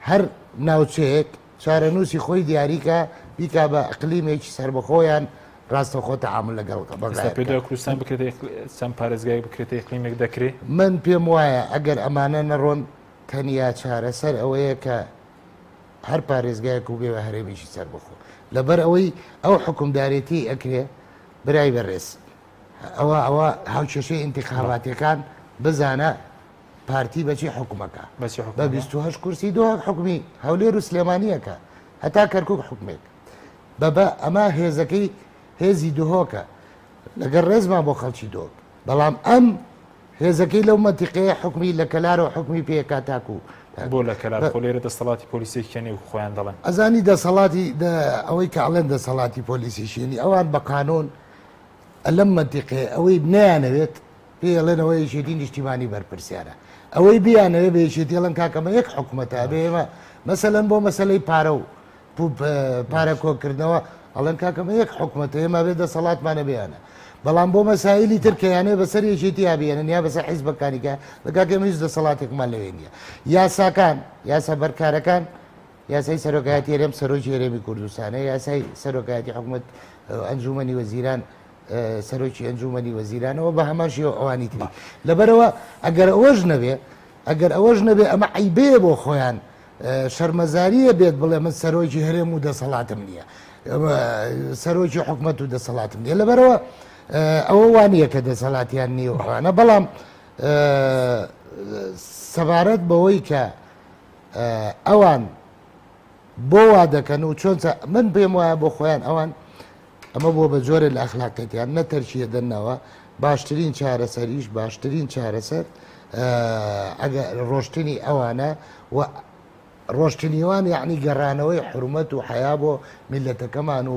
هەر ناوچەیەک چارەنووسی خۆی دیاریکە بیکا بە ئەقلیمێکی سربەخۆیان ڕاستەخۆ تەعامل لەگەڵ کوردستان بکرێت چەند پارێزگای بکرێت ئیقلیمێک دەکرێت من پێم وایە ئەگەر ئەمانە نەڕۆن تەنیا چارەسەر ئەوەیە کە هەر پارێزگایەک و بێوە هەرێمیشی سربەخۆ لەبەر ئەوەی ئەو حکومدارێتی ئەکرێ برای بەڕێز ئەوە هاوچێشەی ئینتیخاباتیەکان بزانە پارتی بەچی حکومەکە بە 28 کورسی دو حکومی هەولێر و سلێمانیەکە هەتا کەرکک حکومێک بەبە ئەمە هێزەکەی هێزی دهۆکە لەگەر ڕێزمان بۆ خەڵکی دۆک بەڵام ئەم هێزەکەی لەو مەنتیقەیە حکومی لە کەلارە و حکومی پێکا تاکو بۆ لە کەلار خۆلێرە دەسەڵاتی پۆلیسی کەنێ و خۆیان دەڵێن ئەزانی دەسەڵاتی ئەوەی کە ئەڵێن دەسەڵاتی پۆلیسی شێنی ئەوان بە قانون لەم مەنتیقەیە ئەوەی نەیانەوێت پێڵێنەوەی یەکێتی نیشتیمانی بەرپرسیارە ئەوەی بیانەوێ بە یەکێتیڵن کاکەمە یەک حکوومەتە بێمە مەسەلەن بۆ مەسلەی پارە و پارە کۆکردنەوە ئەڵەن کاکەمە یەک حکوومەتە ئێمە بێ دەسەڵاتمانە بیانە بەڵام بۆ مەسایلی ترکیانێ بەسەر یەکێتی یابیێنن یا بەسەر حیزبەکانیکە لە کاکەمە هیچ دەسەڵاتێکمان لەوێ نییە یاساکان یاسا بەرکارەکان یاسای سەرۆکایەتی هەرێم سەرۆکی هەرێمی کوردستانە یاسای سەرۆکایەتی حکوومەت ئەنجومەنی وەزیران سەرۆکی ئەنجومەنی وەزیرانەوە بە هەماشی ئەوانی تری لەبەرەوە ئەگەر ئەوەش نەبێ ئەمە عیبێ بۆ خۆیان شەرمەزاریە بێت بڵێ من سەرۆکی هەرێم و دەسەڵاتم نییە سەرۆکی حکوومەت و دەسەڵاتم نیە لەبەرەوە ئەوە وانە کە دەسەڵاتیان نییە ئەوانە بەڵام سەبارەت بەوەی کە ئەوان بۆ وا دەکەن و چۆن من پێم وایە بۆ خۆیان ئەوان ئەمە بۆ بە جۆرە لە ئەخلاقەتیان نەتەرچیە دەنەوە باشترین چارەسەریش باشترین چارەسەر ئەگە ڕۆشتنی ئەوانە و ڕۆشتنیوان یعنی گەڕانەوەی حرمەت و حیا بۆ میلەتەکەمان و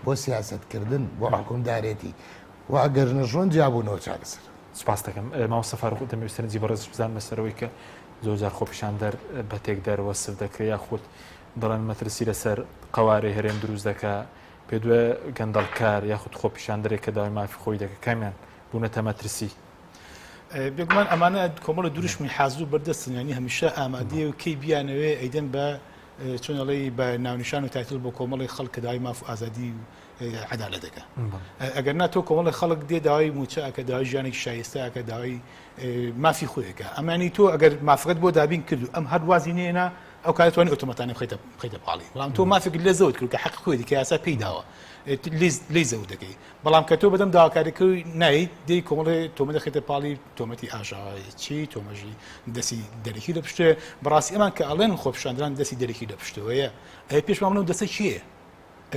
بۆ سیاستکردن بۆ حکومدارێتی و ئەگەر نەژۆن جیابوونەوە چارەسەر سپاس دەکەم ماوەسە فاروق دەمەویستنجی بەڕێز بزان بەسەرەوەی کە زۆرجار خۆپیشاندەر بە تێک دەرەوە سف دەکرێت یاخود دەڵێن مەترسی لەسەر قەوارەی هەرێم دروست دەکە پێ دوێ گەندەڵکار یاخود خۆپیشاندەرێک کە داوای مافی خۆی دەکە کامیان بوونەتە مەترسی بێگومان ئەمانە کۆمەڵە دوورشمی حازوو بەردەستنیانی هەمیشە ئامادەیە و کەی بیانەوێ ئەیدەن بە چۆنەڵی بە ناونیشان و تایتل بۆ کۆمەڵی خەڵک داوای ماف و ئازادی عدالت دەکە ئەگەر ناتۆ کۆمەڵی خەڵک دێ داوای موچەکە داوای ژیانێکی شایستەکە داوای مافی خۆیەکە ئەمانی تۆ ئەگەر مافقت بۆ دابین کردو ئەم هەروازی نێنا ئەو کاتوانی ئۆتۆماتانە بخەیتە پاڵی بەڵام تۆ مافێک لێ زەوت کرد کە حەق خۆی کە یاسا پێی داوە لی زەوت دەکەی بەڵام کە تۆ بەدەم داواکاریەکەی نایت دەی کۆمەڵی تۆمە دەخێتە پاڵی تۆمەتی ئاژاوایەتی تۆمەژی دەسی دەرەکی لە پشتێ بەڕاستی ئەمان کە ئەڵێن خۆپیشاندران دەسی دەرەکی لە پشتەوەیە ئەی پێش مامنەوە دەسە چییە؟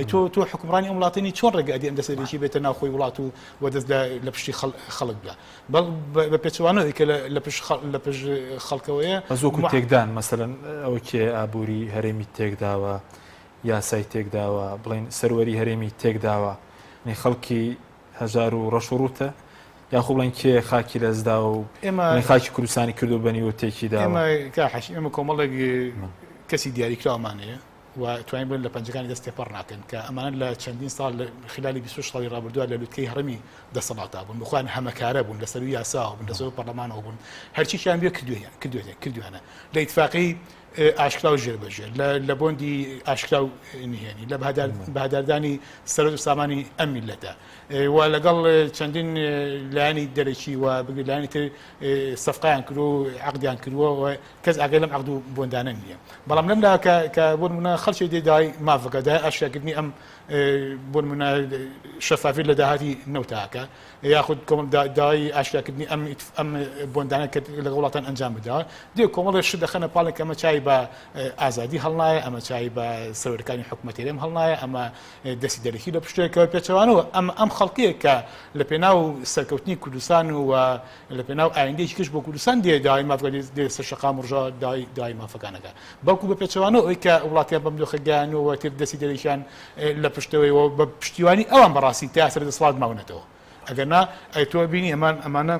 تۆ حکومڕانی ئەم وڵاتانی چۆن ڕێگە ئەدی ئەم دەسەرێکی بێتە ناوخۆی وڵات و وەدەست لە پشتی خەڵک بلا بە پێچوانەوەی کە لە پشت خەڵکەوەیە زۆکو تێکدان مەسەلەن ئەوە کێ ئابووری هەرێمی تێکداوە یاسای تێکداوە بڵین سەروەری هەرێمی تێکداوە نی خەڵکی هەژار و ڕەشوڕوتە یاخۆ بڵین کێ خاکی لەزدا و ئێمە خاکی کوردستانی کردو بەنی و تێکیدا ئێمە کۆمەڵێک کەسی دیاریکراومانەیە و توانین بن لە پەنجەکانی دەست تێپەڕ ناکەن کە ئەمانە لە چەندین ساڵ لە خلالی 26 ساڵی ڕابردووە لە لوتکەی هەرمی دەسەڵاتدا بوون بخوان هەمەکارە بوون لەسەر یاسا بوون لەسەر پەرلەمانەوە بوون هەرچییان بێ کردویانە لە ئیتفاقی ئاشکرا و ژێربەژێر لە بۆندی ئاشکرا و نهێنی لە بەهاداردانی سەرۆک و سامانی ئەم میلەتە و لەگەڵ چەندین لایانی دەرەکی و لایانی تر سەفقەیان کرد و عەقدیان کردووە و کەس ئاگای لەم عەقد و بۆندانە نییە بەڵام لەمدا کە بۆ نمونە خەڵکی دای مافەکە دای ئاشکراکردنی ئەم بۆ نمونە شەفافی لە داهاتی نەوتاکە یاخود داوای ئاشکراکردنی ئەم بۆندانە کە لەگەڵ وڵاتان ئەنجام بدەوە دێ کۆمەڵی شت دەخەنە پاڵێک ئەمە چای بە ئازادی هەڵنایە ئەمە چای بە سەرۆکەکانی حکوومەتێرێم هەڵنایە ئەمە دەستی دەرەکی لە پشتێکەوە پێچەوانەوە ئەم خەڵکیە کە لە پێناو سەرکەوتنی کوردستان و لە پێناو ئایندەیەکی کەش بۆ کوردستان دێ داوای مافەکە دێ سەرشەقام ڕژە داوای مافەکانەکە بەڵکو بە پێچەوانەوە ئەوەی کە وڵاتیان بەم دۆخە گەیانەوە تر دەستی دەرەکیان لە پشتەوەیەوە بە پشتیوانی ئەوان بەڕاستی تا سەردەسەڵات ماونەتەوە ئەگەرنا ئەتۆ بینی ئەمانە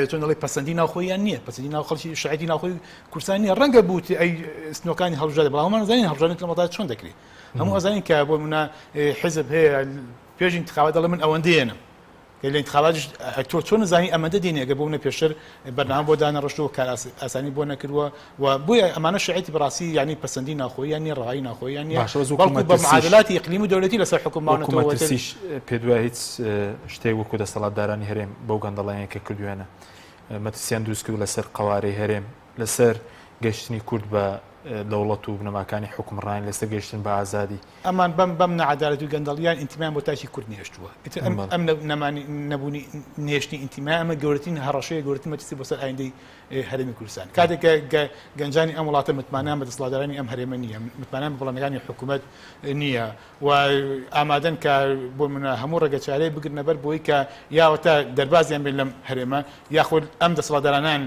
چۆن دەڵێ پەسەندی ناوخۆیان نییە پەسەندی ناو خەڵکی شایەتی ناوخۆی کوردستان نییە ڕەنگە بووتی ئەی سنۆکانی هەڵبژێردە بەڵام هەمومان زانین هەڵبژاردن لە مەتات چۆن دەکرێت هەموو ئەزانین کە بۆ منە حیزب هەیە پێش انتخابات دەڵێ من ئەوەندەیەنم لە انتخاباتش تۆ چۆن نزانی ئەمەدە دێنێ ئەگە بۆ منە پێشتر بەرنامە بۆ دانەڕۆشتەوە کار ئاسانی بۆ نەکردووە و بۆیە ئەمانە شایەتی بەڕاستی یعنی پەسەندی ناوخۆیان نیە ڕەوایی ناوخۆیان نیە بەڵکو بە معادلاتی ئیقلیمی و دەوڵەتی لەسەر حکومەتەوە پێ دوای هیچ شتێک وەکو دەسەڵاتدارانی هەرێم بەو گەندەڵیان کە کردوێنە مەترسیان دروست کرد لەسەر قەوارەی هەرێم لەسەر گەشتنی کورد بە دەوڵەت و بنەماکانی حکومڕانی لەسەر گەشتن بە ئازادی ئەمان بەم نەعەدالەت و گەندەڵیان ئینتیمان بۆ تاکی کورد نێشتووە ئەم نەبوونی نێشتنی ئینتیما ئەمە گەورەترین هەڕەشەیە گەورەترین مەترسی بۆ سەر ئایندەی هەرێمی کوردستان کاتێک گەنجانی ئەم وڵاتە متمانیان بە دەسەڵاتدارانی ئەم هەرێمە نییە متمانیان بە وەڵامەکانی حکوومەت نییە و ئامادەن کە بۆ منە هەموو ڕێگەچارەی بگرنە بەر بۆی کە یاوەتە دەربازیان بێت لەم هەرێمە یاخود ئەم دەسەڵاتدارانان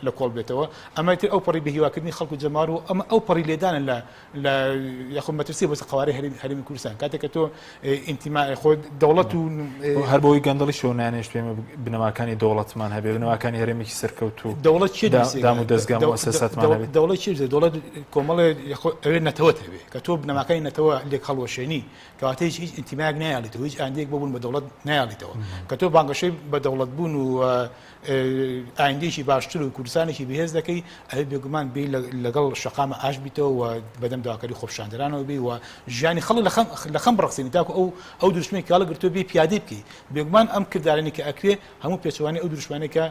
لە کۆڵ بێتەوە ئەمە تر ئەو پەڕی بەهیواکردنی خەڵک و جەمار و ئەو پەڕی لێدانن لە یاخود مەترسی بۆ قەوارەی هەرێمی کوردستان کاتێک کە تۆ ئینتیما خۆ دەوڵەت و هەر بۆی گەندەڵی شۆنانێش پێمە بنەماکانی دەوڵەتمان هەبێ بنەماکانی هەرێمێکی سەرکەوت و دەوڵەت دام و دەستگام مؤسساتمان دەوڵەت چی دەوڵەت کۆمەڵێ ئەوێ نەتەوەت هەبێ کە تۆ بنەماکانی نەتەوە لێک هەڵوەشێنی کەواتە هیچ ئینتیماک نایاڵێتەوە هیچ ئایندەیەک بۆ بوون بە دەوڵەت نایاڵێتەوە کە تۆ بانگەشەی بە دەوڵەت بوون و ئایندێکی باشتر و کوردستانێکی بەهێز دەکەی ئەوێ بێگومان بێ لەگەڵ شەقامە ئاش بیتەوە و بەدەم داواکاری خۆپیشاندەرانەوە بێ و ژیانی خەڵک لە خەم بڕخسێنی تاکو ئەو دروشمەی کاڵە گرتووە بێ پیادەی بکەی بێگومان ئەم کردارانی کە ئەکرێ هەموو پێچەوانی ئەو دروشمانێکە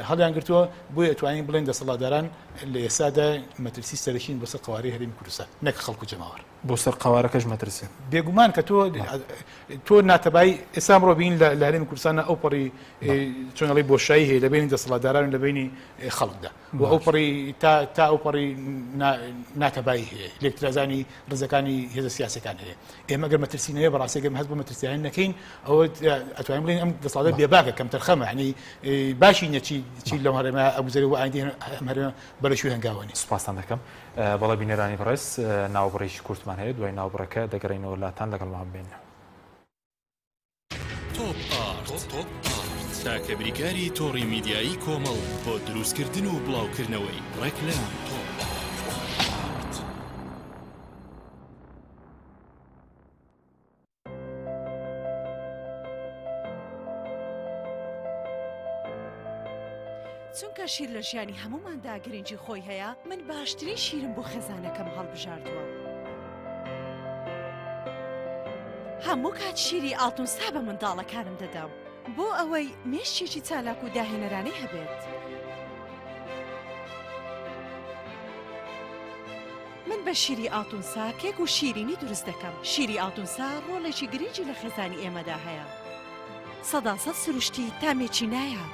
هەڵیان گرتووە بۆیە ئەتوانین بڵێن دەسەڵاتداران لە ئێستادا مەترسی سەرەکین بەسەر قەوارەی هەرێمی کوردستان نەک خەڵک و جەماوەر بۆ سەر قەوارەکەش مەترسێ بێگومان کە تۆ ناتەبای ئێستا ئەمڕۆ بین لە هەرێمی کوردستانە ئەو پەڕی چۆنەڵی بۆشایی هەیە لە بینی دەسەڵاتداران و لە بینی خەڵکدا و ئەو پەڕی تا ئەو پەڕی ناتەبایی هەیە لێکترازانی ڕزەکانی هێزە سیاسەکان هەیە ئێمە گەر مەترسینەوە بەڕاستیگەم هەست بۆ مەترسیان نەکەین ئەوە ئەتوانین بڵێن ئەم دەسەڵاتدار بێباکە کەم تەرخەمە ینی باشی نەچی لەم هەرێمە ئەبوزەری و ئایندەی ئەم هەرێمە بەرەشوی هەنگاوانی سوپاسان دەکەم بەڵێ بینەرانی بەڕێز ناوبڕێکی کورتمان هەیە دوای ناوبڕەکە دەگەڕینەوە لاتان لەگەڵمان بێنە تۆپ ئارت تاکە بریکاری تۆڕی میدیایی کۆمەڵ بۆ دروستکردن و بڵاوکردنەوەی ڕێکلام چونکە شیر لە ژیانی هەموماندا گرنگی خۆی هەیە من باشترین شیرم بۆ خێزانەکەم هەڵبژاردووە هەموو کات شیری ئاڵتونسا بە منداڵەکانم دەدەم بۆ ئەوەی مێشتێکی چالاک و داهێنەرانەی هەبێت من بە شیری ئاڵتونسا کێک و شیرینی دروست دەکەم شیری ئاڵتونسا ڕۆڵێکی گرنگی لە خێزانی ئێمەدا هەیە 100% سروشتی تامێکی نایە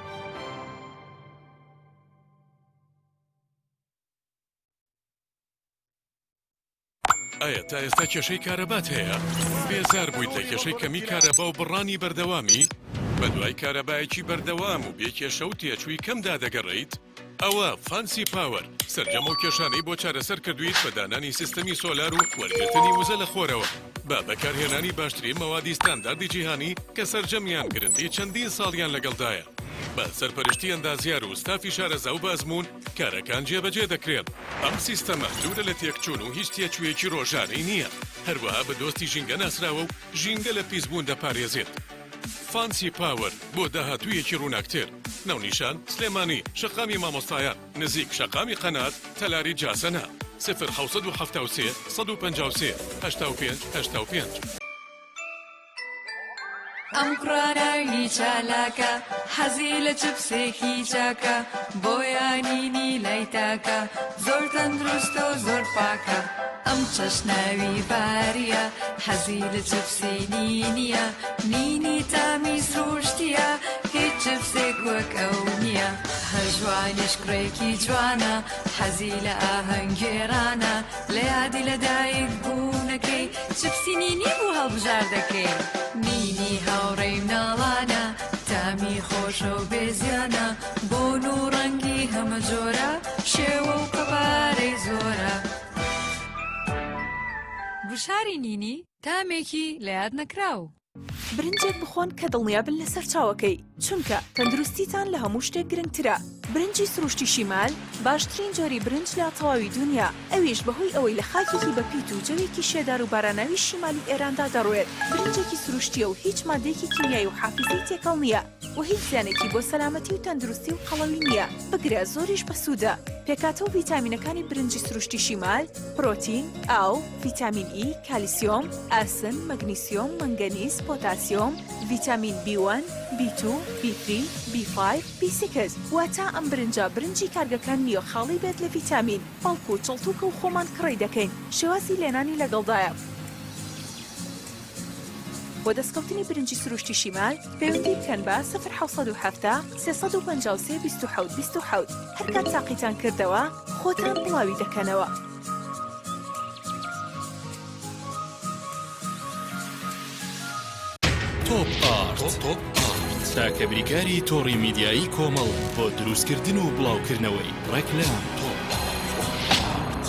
ئایا تا ئێستا کێشەی کارەبات هەیە؟ بێزار بوویت لە کێشەی کەمی کارەبا و بڕانی بەردەوامی؟ بە دوای کارەبایەکی بەردەوام و بێکێشە و تێچووی کەمدا دەگەڕێیت؟ ئەوە فانسی پاوەر سەرجەمە و کێشانەی بۆ چارەسەر کردویت بە دانانی سیستەمی سۆلار و وەرگرتنی وزە لە خۆرەوە با بەکارهێنانی باشترین مەوادی ستانداردی جیهانی کە سەرجەمیان گرنتی چەندین ساڵیان لەگەڵدایە بە سەرپەرشتی ئەندازیار و ستافی شارەزا و بازمون کارەکان جێبەجێ دەکرێن ئەم سیستەمە دوورە لە تێکچوون و هیچ تێکچوویەکی ڕۆژانەی نییە هەروەها بە دۆستی ژینگە ناسراوە و ژینگە لە پیسبوون دەپارێزێت فانسی پاوەر بۆ داهاتوویەکی ڕووناکتر ناونیشان سلێمانی شەقامی مامۆستایان نزیک شەقامی قەنات تەلاری جاسەنە 0573 153 85 85. ئەم قڕاناوی چالاکە حەزی لە چپسێکی چاکە بۆیانینی لای تاکە زۆر تەندروستە و زۆر پاکە ئەم چەشناوی باریە حەزی لە چپسی نینیە نینی تامی سروشتیە هیچ چپسێک وەک ئەو نییە هەر جوانیش کوڕێکی جوانە حەزی لە ئاهەنگێرانە لە یادی لەدایک بوونەکەی چپسی نینی بوو هەڵبژار دەکەی نینی هاوڕێی مناڵانە تامی خۆشە و بێزیانە بۆن و ڕەنگی هەمە جۆرە شێوە و قەبارەی زۆرە گوشاری نینی تامێکی لە یاد نەکراو برنجێک بخۆن کە دڵنیابن لەسەر چاوەکەی چونکە تەندروستیتان لە هەموو شتێک گرنگترە برنجی سروشتی شیمال باشترین جۆری برنج لە تەواوی دنیا ئەویش بەهۆی ئەوەی لە خاکێکی بەپیت و جەوێکی شێدار و باراناوی شیمالی ئێراندا دەڕوێت برنجێکی سروشتیە و هیچ مادەیەکی کیمیایی و حافزەی تێکەڵ نییە و هیچ زیانێکی بۆ سەلامەتی و تەندروستی و قەڵەوی نییە بگرە زۆریش بەسوودە پێکاتە و ڤیتامینەکانی برنجی سروشتی شیمال پرۆتین، ئاو، ڤیتامین ئی، کالیسیۆم، ئاسن، مەگنیسیۆم، مەنگەنیز، پۆتاسیۆم، ڤیتامین B1، B2، B3، B5، B6 واتە ئەم برنجی کارگەکان نییە خاڵی بێت لە ڤیتامین بەڵکو و چڵتوکە و خۆمان کڕی دەکەین شێوازی لێنانی لەگەڵدایە بۆ دەستکەوتنی برنجی سروشتی شیمال پەیوەندی بکەن بە 0970 353 27 27 هەر کات تاقیتان کردەوە خۆتان بڵاوی دەکەنەوە. تۆپ ئارت تاکە بریکاری تۆڕی میدیایی کۆمەڵ بۆ دروستکردن و بڵاوکردنەوەی ڕێکلام تۆپ ئارت.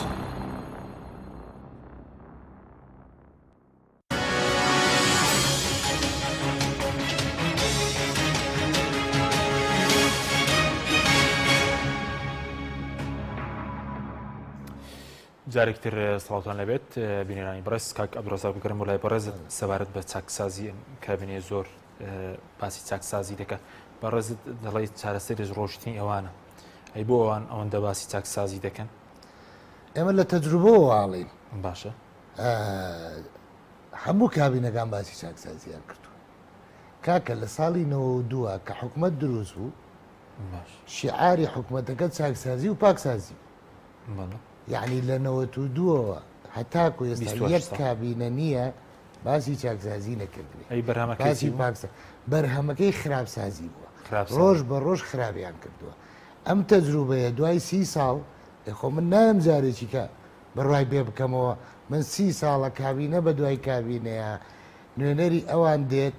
جارێکتر سڵاوتان لەبێت بینێرانی بەڕێز کاک عەبدوڕەزاق بگەڕێم بۆ لای بەڕێزت سەبارەت بە چاکسازی کابینێ زۆر باسی چاکسازی دەکات بەڕێزت دەڵێیت چارەسەریش ڕۆژتنی ئەوانە ئەی بۆ ئەوان ئەوەندە باسی چاکسازی دەکەن ئێمە لە تەجروبەوە واڵین باشە هەموو کابینەکان باسی چاکسازیان کردو کاکە لە ساڵی 92 کە حکومەت دروست بوو شیعاری حکومەتەکە چاکسازی و پاکسازی یعنی لە 92ەوە هەتاکو ئێستا یەک کابینە نییە باسی چاکسازی نەکردوێ ئەی بەرهەمەکەی بەرهەمەکەی خراپسازی بووە ڕۆژ بە ڕۆژ خراپیان کردووە ئەم تەجروبەیە دوای 30 ساڵ خۆ من نایم جارێکی کە بڕای بێ بکەمەوە من 30 ساڵە کابینە بە دوای کابینەیە نوێنەری ئەوان دێت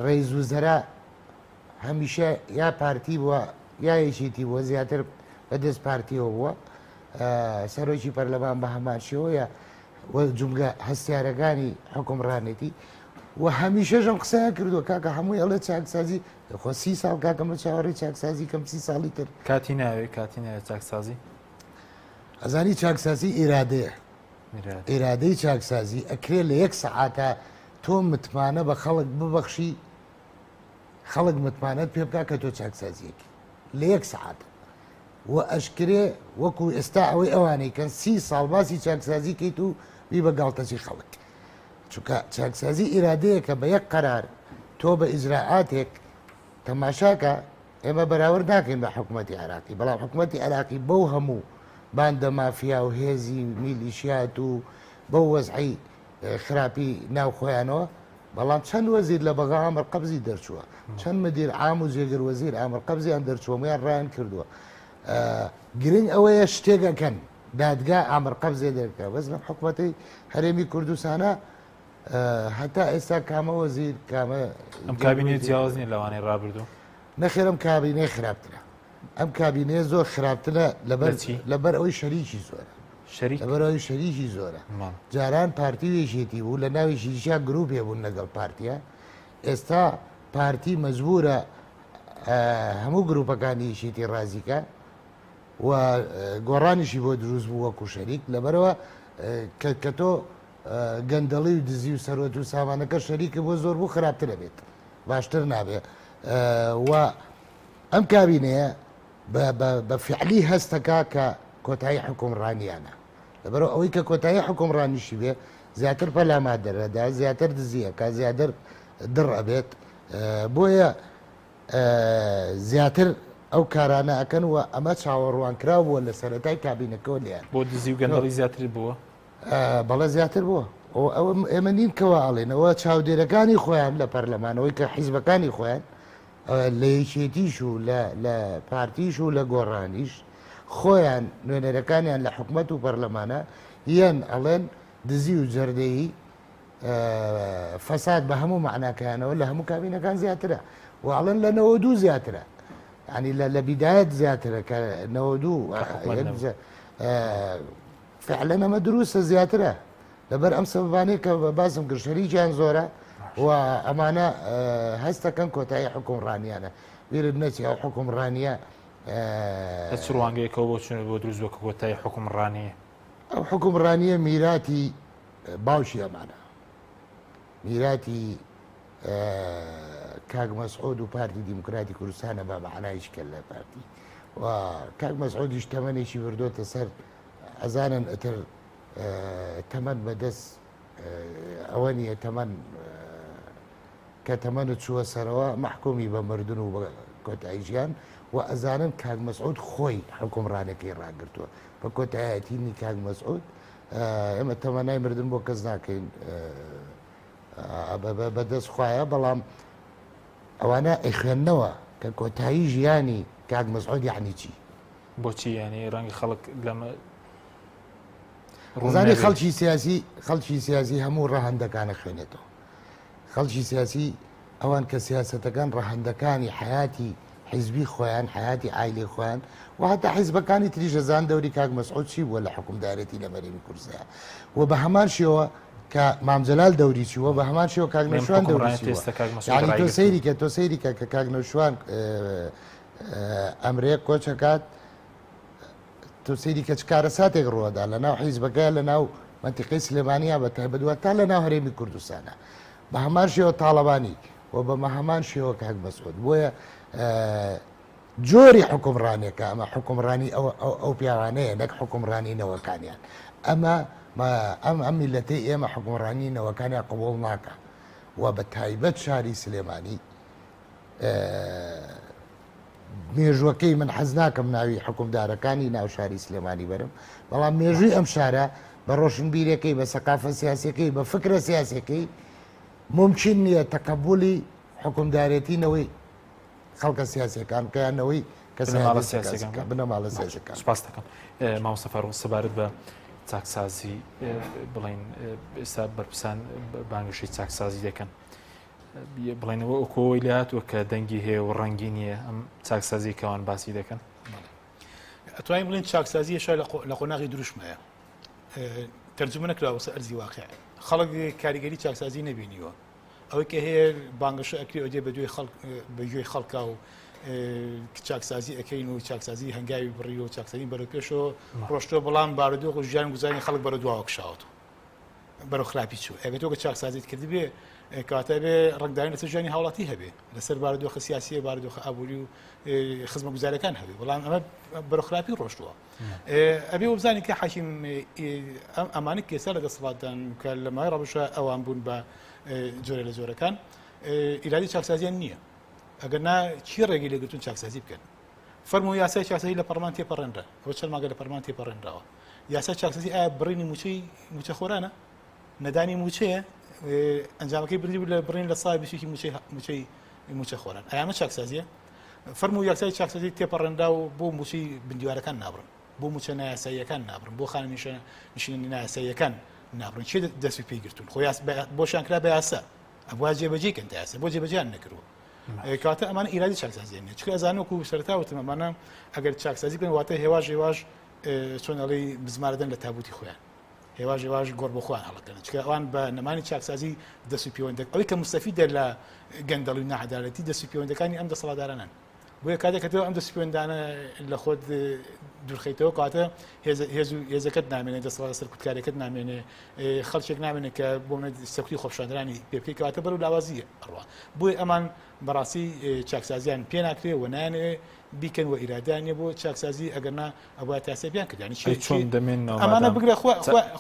ڕێیز وزەرا هەمیشە یا پارتی بووە یا یەکێتی بووە زیاتر بەدەست پارتیەوە بووە سەرۆکی پەرلەمان بە هەمان شێوەیە جومگە هەستیارەکانی حکومڕانێتی و هەمیشەژم قسەیان کردووە کاکە هەمووی ئەڵێ چاکسازی خۆ 30 ساڵ کاکەمە چاوەڕێی چاکسازی کەم 30 ساڵی تر کاتی ناوێت کاتی ناوێت چاکسازی ئەزانی چاکسازی ئیرادەیە ئێرادەی چاکسازی ئەکرێ لە 1 سەعاتە تۆ متمانە بە خەڵک ببەخشی خەڵک متمانەت پێ بکە کە تۆ چاکسازیەکی لە 1 سەعات و ئەشکرێ وەکو ئێستا ئەوەی ئەوانەی کەن 30 ساڵ باسی چاکسازی کەیت و بی بە گاڵتەچی خەڵک چونکە چاکسازی ئیرادەیە کە بە یەک قەرار تۆ بە ئیجراعاتێک تەماشاکە ئێمە بەراورد ناکەین بە حکوومەتی عێراقی بەڵام حکوومەتی عێراقی بەو هەموو باندە مافیا و هێزی میلیشیات و بەو وەزعی خراپی ناوخۆیانەوە بەڵام چەند وەزیر لە بەغا ئامر قەبزی دەرچووە چەند مدیر عام و جێگر وەزیر ئامر قەبزیان دەرچووە میان ڕایان کردووە گرنگ ئەوەیە شتێکەکەن دادگا ئامر قەبزێ دەرکە بەس لەم حکوومەتی هەرێمی کوردستانە هەتا ئێستا کامە وەزیر کامە ئەم کابینێ جیاواز نیە لەوانەی ڕابردوو نەخێرم کابینەی خراپترە ئەم کابینەیە زۆر خراپترە لەبەر ئەوەی شەریکی زۆرە لەبەرەوەی شەریکی زۆرە جاران پارتی وێژێتی بوو لە ناوی شیشیا گرروپێ بوون لەگەڵ پارتیە ئێستا پارتی مەجبورە هەموو گرروپەکانی شێتی ڕازیکە و گۆڕانیشی بۆ دروست بوو وەکو شەریک لەبەرەوە کە تۆ گەندەڵی و دزی و سەرۆت و سامانەکە شەریکە بۆ زۆر بوو خراپترە بێت باشتر نابێت و ئەم کابینەیە بە فعلی هەستەکە کە کۆتایی حکومڕانیانە لەبەرەوە ئەوەی کە کۆتایی حکومڕانیشی بێ زیاتر پەلامات دەرەدا زیاتر دزیەکە زیاتر دڕ ئەبێت بۆیە زیاتر ئەو کارانە ئەکەن و ئەمە چاوەڕوانکرا بووە لە سەرەتای کابینەکەەوە لیان بۆ دزی و گەندەڵی زیاتر بووە بەڵە زیاتر بووە ئەوە ئێمە نین کەوا ئاڵێنەوە چاودێرەکانی خۆیان لە پەرلەمانەوەی کە حیزبەکانی خۆیان لە یەکێتیش و لە پارتیش و لە گۆڕانیش خۆیان نوێنەرەکانیان لە حکومەت و پەرلەمانە یەن ئەڵێن دزی و جەردەیی فەساد بە هەموو معناکەیانەوە لە هەموو کابینەکان زیاترە و ئەڵێن لە 92 زیاترە ینی لە بیدایەت زیاترە کە 92 فعلەن ئەمە دروستە زیاترە لەبەر ئەم سەبابانەی کە باسم کرد شەریکیان زۆرە و ئەمانە هەستەکەن کۆتایی حکومڕانیانە بیرت نەچی ئەو حکومڕانیە چ ڕوانگەیەکەوە بۆ چون بۆ دروست بۆ کۆتایی حکومڕانیە ئەو حکومڕانیە میراتی باوشی ئەمانە میراتی کاک مەسعود و پارتی دیموکراتی کوردستانە بە معنایش کرد لە پارتی و کاک مەسعودیش تەمەنێکی بردۆتە سەر ئەزانن ئەتر تەمەن بەدەست ئەوە نیە تەمەن کە تەمەنت چووە سەرەوە مەحکومی بە مردن و بە کۆتایی ژیان و ئەزانن کاک مەسعود خۆی حکومڕانەکەی ڕاگرتووە بە کۆتایەتینی کاک مەسعود ئێمە تەمەنای مردن بۆ کەس ناکەین بەدەست خوایە بەڵام ئەوانە ئەیخوێندنەوە کە کۆتایی ژیانی کاک مەسعود یعنی چی بۆچی ینی ڕەنگی خەڵک لەمە ڕزانی خەڵکی سیاسی هەموو ڕەهەندەکانە خوێنێتەوە خەڵکی سیاسی ئەوان کە سیاسەتەکان ڕەهەندەکانی حیاتی حیزبی خۆیان حیاتی عایلی خۆیان و هەتا حیزبەکانی تریژەزان دەوری کاک مەسعود چی بووە لە حکومدارەتی لە مەرێمی کوردستان و بە هەمان شێوە کە مامجلال دەوری چووە بە هەمان شێوە کاک نەوشوان دەوری تۆ سەیری کە کاک نەوشوان ئەمرەیە کۆچەکات تۆ سەیری کە چکارە ساتێک ڕۆدا لە ناو حیزبەکە لە ناو منتیقەی سلێمانیا بە تایبەتوە تا لە ناو هەرێمی کوردستانە بە هەمان شێوە تاڵەبانی و بە هەمان شێوە کاک مەسعود بۆیە جۆری حکومڕانێکە ئەمە حکومڕانی ئەو پیاوانەیە نەک حکومڕانی نەوەکانیان ئەم میلەتەی ئێمە حکومڕانی نەوەکانیان قبوڵ ناکە و بە تایبەت شاری سلێمانی مێژوەکەی من حەز ناکەم ناوی حکومدارەکانی ناو شاری سلێمانی بەرم بەڵام مێژووی ئەم شارە بە ڕۆشنبیرەکەی بە سەقافە سیاسەکەی بە فکرە سیاسەکەی ممکن نییە تەقەبولی حکومدارێتینەوەی خەڵکە سیاسەکان کەیانەوەی کە بنەماڵە سیاسەکان سپاس دەکەم مامۆستافا سەبارەت بە چاکسازی بڵین ئێستا بەرپرسان بانگشەی چاکسازی دەکەن بڵێنەوە ئۆکۆی لاتوە کە دەنگی هەیە و ڕەنگی نییە ئەم چاکسازی کەوان باسی دەکەن ئەتوانین بڵین چاکسازی شای لە قۆناغی دروشمەیە تەرجمە نەکراوە سەر ئەرزی واقع خەڵک کاریگەری چاکسازی نەبینیوە ئەوەی کە هەیە بانگەشە ئەکری ئەوێ بەگوێی خەڵکا و چاکسازی ئەەکەین و چاکسازی هەنگاوی بڕی و چاکسازی بەرەو پێشەوە ڕۆشتۆ بەڵام بارودۆخ و ژیان گوزاری خەڵک بەرە دواوە کشاوت بەرەو خراپی چوو ئەگەر تۆ کە چاکسازیت کردی بێ کاتە بێ ڕنگداوی لەسەر ژیانی هاوڵاتی هەبێ لەسەر بارودۆخە سیاسیە بارودۆخە ئابووری و خزمە گوزارەکان هەبێ بەڵام ئەمە بەرەو خراپی ڕۆشتووە ئەبێ وبزانانی کە حاکیم ئەمانە کێسە لە دەسەڵاتدان کە لە مای ڕەبشە ئەوان بوون بە جۆرە لە جۆرەکان ئیرادی چاکسازیان نییە ئەگەر نا چی ڕێگەی لێگرتون چاکسازی بکەن فەرمو یاسای چاکسازی لە پەرلەمان تێپەڕێنرا ئەوە چەند ماگە لە پەرلەمان تێپەڕێنراوە یاسای چاکسازی ئایا بڕینی موچە خۆرانە نەدانی موچەیە ئەنجامەکەی بردی لە بڕین لە سای بشێکی موچە خۆران ئەیامە چاکسازیە فەرمو یاسای چاکسازی تێپەڕێنرا و بۆ موچەی بندیوارەکان نابڕن بۆ موچە نایاساییەکان نابڕن بۆ خانە نیشتنی نایاساییەکان نابڕن چێ دەستی پێی گرتون خۆ بۆ شانکرا بە یاسا ئەوە جێبەجێکن تا یاسا بۆ جێبەجیان نەکردووە کاتە ئەمانە ئیرادی چاکسازیە نیە چکە ئەزانوەکو سەرتاوتم ئەمانە ئەگەر چاکسازی بکەن واتە هێواژ چۆن ئەڵێ بزمارەدەن لە تابوتی خۆیان هێواژ گۆڕ بۆ خۆیان هەڵەکەن چکە ئەوان بە نەمانی چاکسازی دەستی پەیوەندە ئەوەی کە مستەفیدە لە گەندەڵی نەعەدالەتی دەستی پەیوەندەکانی ئەم دەسەڵاتدارانن بۆیە کاتێک کە تۆ ئەم دەستی پەیوەندانە لە خۆت دوورخەیتەوە کاتە هێزەکەت نامێنێت دەسەڵات سەرکوتکارێکت نامێنێ خەڵکێک نامێنێت کە بۆ سەکوتی خۆپشاندرانی پێ بکەی کاتە بەرەو لاوازیە ئەڕوا بۆی ئەمان بەڕاستی چاکسازیان پێ ناکرێ و نایانێ بیکەن و ئیرادیانە بۆ چاکسازی ئەگەرنا ئەوە تاسەبیان کرد ینی چۆن دەمێنەوە ئەمانە بگرە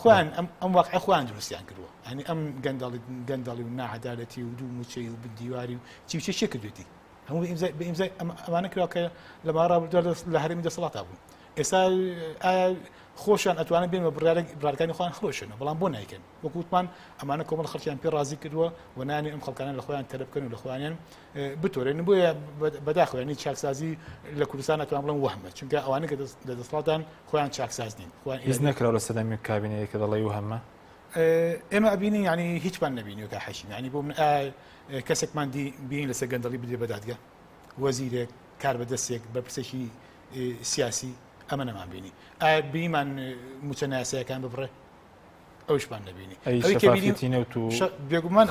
خۆیان ئەم واقع خۆیان دروستیان کردووە ینی ئەم گەندەڵی و ناعەدالەتی و دوو موچەی و دیواری و چی کردوێتی هەموو بە ئیمزای ئەمانە کراوە کە لە ماڕا لە هەرێمی دەسەڵاتا بوون ئێستا ئایا خۆشیان ئەتوانن بێنەوە برارەکانی خۆیان خۆشێنەوە بەڵام بۆ نایکەن وەکووتمان ئەمانە کۆمەڵ خەڵکیان پێ ڕازی کردووە و نانی ئەم خەڵکانە لە خۆیان تەلەب بکەن و لە خۆیان بتۆرێن بۆیە بەداخۆ ینی چاکسازی لە کوردستان ئەتوان بڵێن وەهمە چونکە ئەوانە کە لە دەسەڵاتان خۆیان چاکساز نین هیچ نەکراوە لە سەردەمی کابینەیە کە دەڵێ وهمە ئێمە ئەبینی ینی هیچمان نبینی کە حەشین ینی بۆ من کەسێکمان بین لەسەر گەندەڵی بدرێ بەدادگە وەزیرێک کار بەدەستێک بەرپرسێکی سیاسی ئەمە نەمان بینی بینیمان موچە ناسایەکان ببڕێ ئەوشمان نبینی بێگومان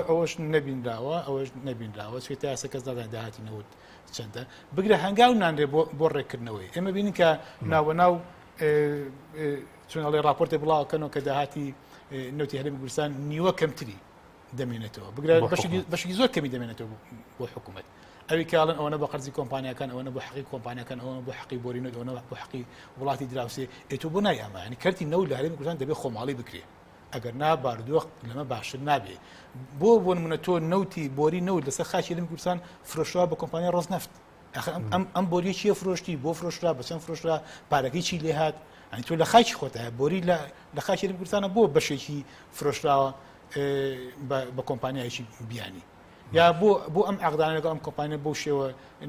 ئەوەش نبینراوە ئەوەش نبینراوە چێت تا ئاسە کەس دادان داهاتی نەوت چەندە بگرە هەنگاو نانرێ بۆ ڕێکردنەوەی ئێمە بینین کە ناوەناو چۆنڵێ راپۆرتێ بڵاوکەنەوە کە داهاتی نەوتی هەرێمی کوردستان نیوە کەمتری دەمێنێتەوە بگرە بەشی زۆر کەمی دەمێنێتەوە بۆ حکوومەت ئەوی کاڵن ئەوەنە بە قەرزی کۆمپانیەکان ئەوەنە بۆ حەقی کۆمپانیەکان ئەوە بۆ حەقی بۆرینەوە ئەوەنە بۆ حەقی وڵاتی دراوسێ ئێتۆ بۆ نای ئەمە ینی کەرتی نەوت لە هەرێمی کوردستان دەبێت خۆماڵی بکرێ ئەگەر نا باردووە لەمە باشتر نابێ بۆ نمونە تۆ نەوتی بۆری نەوت لەسەر خاچی هەرێمی کوردستان فرۆشترا بە کۆمپانیا ڕۆزنەفت ئەم بۆریە چیە فرۆشتی بۆ فرۆشترا بە چەند فرۆشترا پارەکەی چی لێ هات ئەنی تۆ لە خاچی خۆتە بۆری لە خاچی هەرێمی کوردستانە بۆ بەشێکی فرۆشتراوە بە کۆمپانیایکی بیانی یا بۆ ئەم ئەقدانەکە ئەم کۆمپانیا بۆ شێوە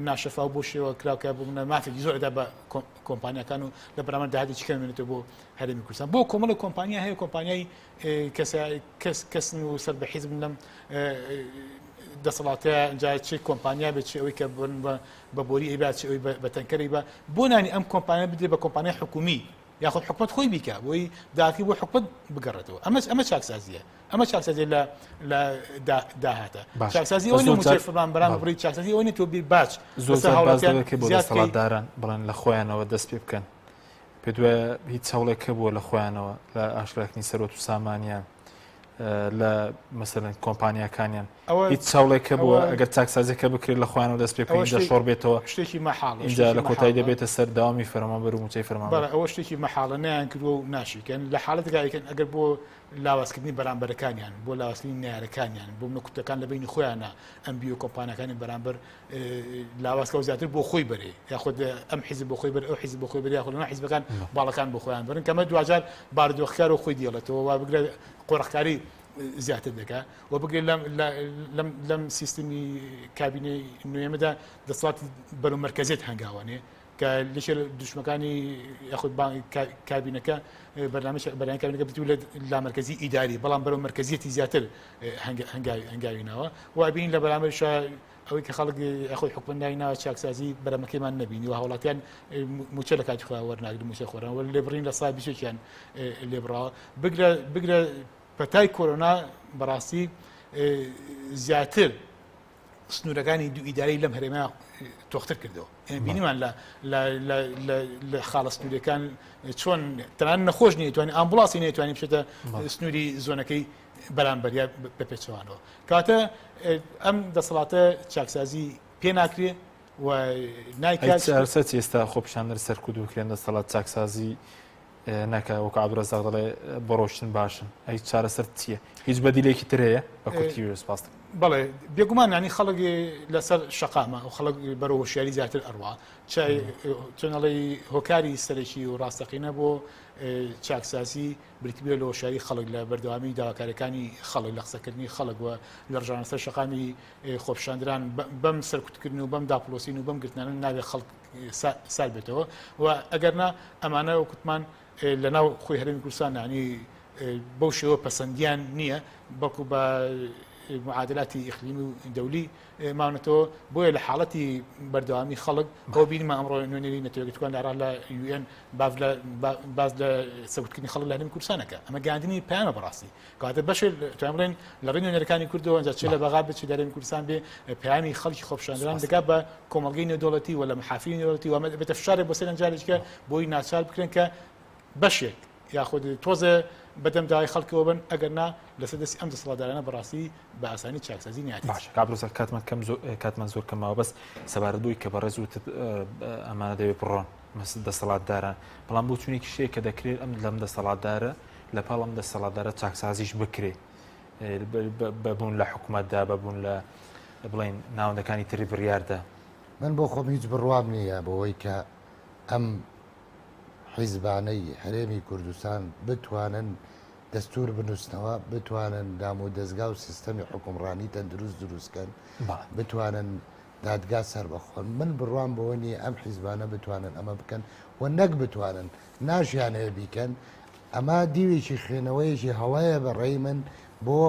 ناشەفا و بۆ شێوە کراوکە بۆ منە مافێکی زۆردا بە کۆمپانیەکان و لە بەرامبەر داهاتی چی کەمێنێتەوە بۆ هەرێمی کوردستان بۆ کۆمەڵە کۆمپانیا هەیە کۆمپانیای کەسن و سەر بە حیزب لەم دەسەڵاتەیە جا چی کۆمپانیا بێت ئەوەی کە بە بۆری ئەیبات ئەوی بە تەنکەری بە بۆ نانی ئەم کۆمپانیا بدرێ بە کۆمپانیای حکومی یاخود حکومت خۆی بیکە بۆی داکی بۆ حکومت بگەڕێتەوە ئەمە چاکسازیە ئەمە چاکسازی لە داهاتە چاکسازی ئەوەی موچەی فڵان بەرام بڕی چاکسازی ئەوەی تۆ بیر باچ زۆر بازەکە بۆ دەسەڵاتداران بڵێن لە خۆیانەوە دەست پێ بکەن پێ دوایە هیچ هەوڵێکە بووە لە خۆیانەوە لە ئاشکراکردنی سەرۆت و سامانیان لە مەسەرەن کۆمپانیەکانیان هیچ چاوڵێکە بووە ئەگەر چاکسازیەکە بکرێت لە خۆیانەوە دەست پێ بکەین دە شۆڕ بێتەوە شتێکی مەحاڵ اینجا لە کۆتایی دەبێتە سەر داوامی فەرمانبەر و موچەی فەرمانبەر ئەوە شتێکی مەحاڵە نەیان کردووە و ناشیکەن لە حاڵەتێکیکەن ئەگەر بۆ لاوازکردنی بەرامبەرەکانیان بۆ لاوازکردنی نارەکانیان بۆ منە کوتەکان لە بینی خۆیانە ئەم بیو کۆمپانیەکانی بەرامبەر لاوازکە و زیاتر بۆ خۆی بەرێ یاخود ئەم حیزب بۆ خۆی بەر ئەو حیزب بۆ خۆی بەرێ یاخود حیزبەکان باڵەکان بۆ خۆیان بەرن کەمە دوجار باردۆخکار و خۆی دیڵێتەوە وا بگرێت قۆڕەخکاری زیاتر دەکات و بگرێت لەم سیستمی کابینەی نوێمەدا دەسەڵات بەرەومەرکەزیت هەنگاوانێ کە لەشێ دوشمەکانی یاخود کابینەکە بەرنامە کابینەکە بتوو لە لامەرکەزی ئیداری بەڵام بەرەو مەرکەزیەتی زیاتر هەنگاوینەوە و بین لە بەرامبەرش ئەوەی کە خەڵک ئەخۆی حکومەندای ناوە چاکسازی بەرەمەکەیمان نبینی و هەوڵاتیان موچە لە کاتی خۆیان وەرناگرن موچە خۆران وە لێبڕین لە سای بیسێکیان لێبڕاوە بگرە پەتای کۆرۆنا بەڕاستی زیاتر سنوورەکانی دوو ئیداری لەم هەرێمە تۆختر کردەوە بینیمان لە خاڵە سنوورەکان چۆن تەنان نەخۆش نێتوانانی ئامبوڵاسی نێتوانانی بچێتە سنووری زۆنەکەی بەرامبەریا بەپێچەوانەوە کاتە ئەم دەسەڵاتە چاکسازی پێ ناکرێ و نایکات ئێستا خۆپیشاندن سەرکوت وکرێن دەسەڵات چاکسازی نەکە وەکو عەبدوڕەزاق دەڵێ بەڕۆشتن باشن ئەی چارەسەر چییە هیچ بەدیلێکی ترەیە بە کورتی سپاس بەڵێ بێگومان نانی خەڵک لەسەر شەقامە و خەڵک بەرەو هۆشیاری زیاتر ئەڕوا چۆنەڵی هۆکاری سەرەکی و ڕاستەقینە بۆ چاکسازی بریتبیە لە هۆشیاری خەڵک لە بەردەوامی داواکاریەکانی خەڵک لە قسەکردنی خەڵک وە لە ڕژانە سەر شەقامی خۆپیشاندران بەم سەرکوتکردن و بەم داپلۆسین و بەم گرتنانە نابێت خەڵک سال بێتەوە و ئەگەرنا ئەمانە وەکوتمان لە ناو خۆی هەرێمی کوردستان نانی بەو شێوە پەسەندیان نییە بەڵکو بە معادلاتی ئیقلیمی و دەولی ماونەتەوە بۆیە لە حاڵەتی بەردەوامی خەڵک بۆ بینیمە ئەمڕۆ نوێنەری نەتەوەیەکیەکان لەڕا لە UN باز لە سەوتکردنی خەڵک لە هەرێمی کوردستانەکە ئەمە گاندنی پەیامە بەڕاستی کاتە بەشێ توانین بڵێن لە ڕێی نوێنەرەکانی کوردەوە ئەنجا چێ لە بەغا بچی لە هەرێمی کوردستان بێ پەیامی خەڵکی خۆپیشاندەران دەکات بە کۆمەڵگەی نێودەوڵەتی و لە محافلی نێودەوڵەتی و ئەمە بێتە فشارێک بۆ سەر ئەنجارێککە بۆی ناچار بکرێن کە بەشێک یاخود تۆزە بەدەمدای خەڵکەوە بن ئەگەرنا لەسەر دەستی ئەم دەسەڵاتدارانە بەڕاستی بە ئاسانی چاکسازی نایێت. باش کابرۆزە کاتمان زۆر کەمەوە بەس سەبارەت بووی کە بەڕێز وتت ئەمانە دەوێت بڕۆن دەسەڵاتداران بەڵام بۆ چونێکی شەیە کە دەکرێت ئەم لەم دەسەڵاتدارە لە پاڵ ئەم دەسەڵاتدارە چاکسازیش بکرێت ببوون لە حکوومەتدا ببوون لە بڵین ناوەندەکانی تری بڕیاردا. من بۆ خۆم هیچ بڕوام نییە بەوەی کە ئەم حیزبانەی هەرێمی کوردستان بتوانن دەستور بنووسنەوە بتوانن دام و دەستگا و سیستەمی حکومڕانی تەندروست دروستکەن بتوانن دادگا سەر بەخۆن من بڕوام بەوە نیە ئەم حیزبانە بتوانن ئەمە بکەن و نەک بتوانن ناشیانەیە بیکەن ئەمە دیوێکی خوێنەوەیەکی هەوایە بەڕێی من بۆ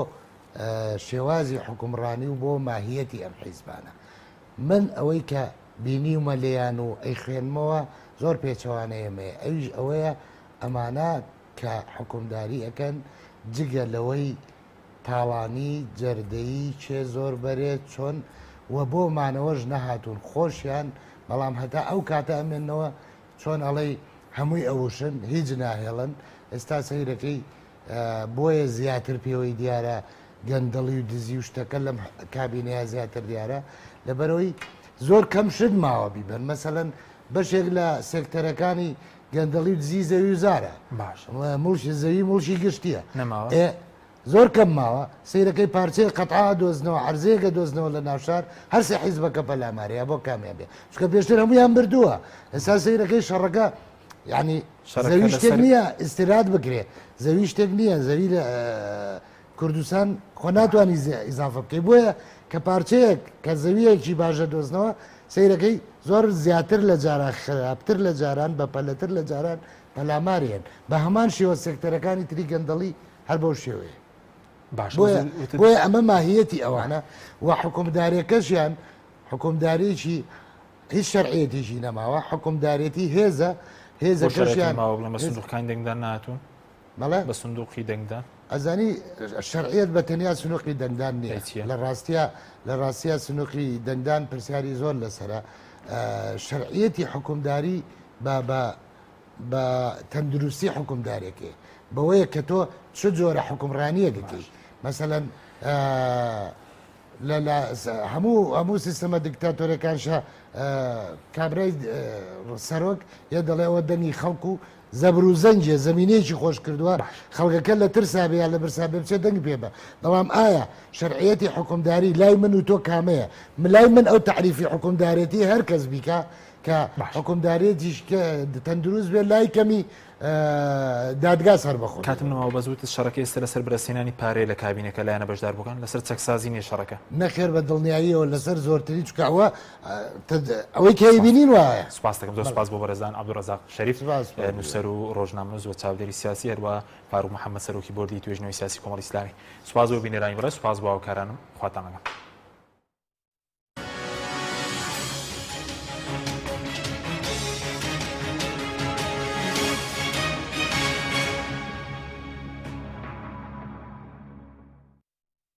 شێوازی حکومڕانی و بۆ ماهیەتی ئەم حیزبانە من ئەوەی کە بینیمە لێیان و ئەی خوێنمەوە زۆر پێچەوانەیەمەیە ئەویش ئەوەیە ئەمانە کە حکومداری ئەەکەن جگە لەوەی تاڵانی جەردەیی چێ زۆر بەرێت چۆن و بۆ مانەوەش نەهاتوون خۆشیان بەڵام هەتا ئەو کاتە ئەمێنەوە چۆن ئەڵەی هەمووی ئەوشن هیچ ناهێڵن ئێستا سەیرەکەی بۆیە زیاتر پێوەی دیارە گەندەڵی و دزی و شتەکە لەم کابینەیە زیاتر دیارە لەبەرەوەی زۆر کەم شت ماوە بیبن مەسەەن بەشێک لە سێکتەرەکانی گەندەڵی و دزی زەوی و زارە مڵشی زەوی مڵشی گشتیە زۆر کەم ماوە سیرەکەی پارچەی قەتعا دۆزنەوە عەرزەیەکە دۆزنەوە لە ناوشار هەر سێ حیزبەکە پەلامارەیە بۆ کامیابێ چکە پێشتر هەموویان بردووە ئێستا سیرەکەی شەڕەکە یعنی زەوی شتێک نییە ئیسرات بکرێ زەوی شتێک نییە زەوی لە کوردستان خۆ ناتوانانی ئیزافە بکەی بۆیە کە پارچەیەک کە زەویەکی باشە دۆزنەوە سیرەکەی زۆر زیاتر لە جاران خراپتر لە جاران بە پەلەتر لە جاران پەلامارێن بە هەمان شێوە سێکتەرەکانی تری گەندەڵی هەر بەو شێوەیە بۆیە ئەمە ماهیەتی ئەوانە و حکومدارێکەشیان حکومدارێکی هیچ شەرعەتیشی نەماوە حکومدارێتی هێزە هێزەکەشیان بە سندوقەکانی دەنگدان ناتون مەڵێ بە سندوقی دەنگدان ئەزانی شەرعەت بە تەنیا سنووقی دەنگدان نییە لە ڕاستیە سنووقی دەنگدان پرسیاری زۆر لەسرە شەرعەتی حکومداری بە تەندروستی حکومدارێکی بەوەیە کە تۆ چ جۆرە حکومڕانیە دەکەی مەسەەن هەموو سیستەمە دیکتاتۆرەکانشە کابرای سەرۆک یە دەڵێەوە دەنگی خەڵکو و زەبر و زەنجێ زمینەیەکی خۆش کردووە خەڵکەکە لە ترسابێ لە برسابێ بچێ دەنگ پێ بە بەڵام ئایا شەرعەتی حکومداری لای من و تۆ کامەیە لای من ئەو تعریفی حکومدارێتی هەر کەس بیکە کە حکومدارێتیش تەندروست بێت لای کەمی دادگا سەر بەخۆ کاتم نەوە بەزوت شەڕەکە ئێستا لەسەر بەرسێنانی پارەی لە کابینەکە لایەنە بەشدار بکەن لەسەر چەکسازی نیە شەڕەکە نەخێر بە دڵنیاییەوە لەسەر زۆرتری چکەوە ئەوەی کەی بینین وایە سپاس دەکەم زۆر سپاس بۆ بەرەزان عەبدوڕەزاق شەریف نووسەر و ڕۆژنامەنووس و چاودێری سیاسی هەروە فاروق محەممەد سەرۆکی بۆردی توێژنەوەی سیاسی کۆمەڵی ئیسلامی سپاس بۆ بینەرانی بەڕێز سپاس بۆ هاوکارانم خواتان لەگەڵ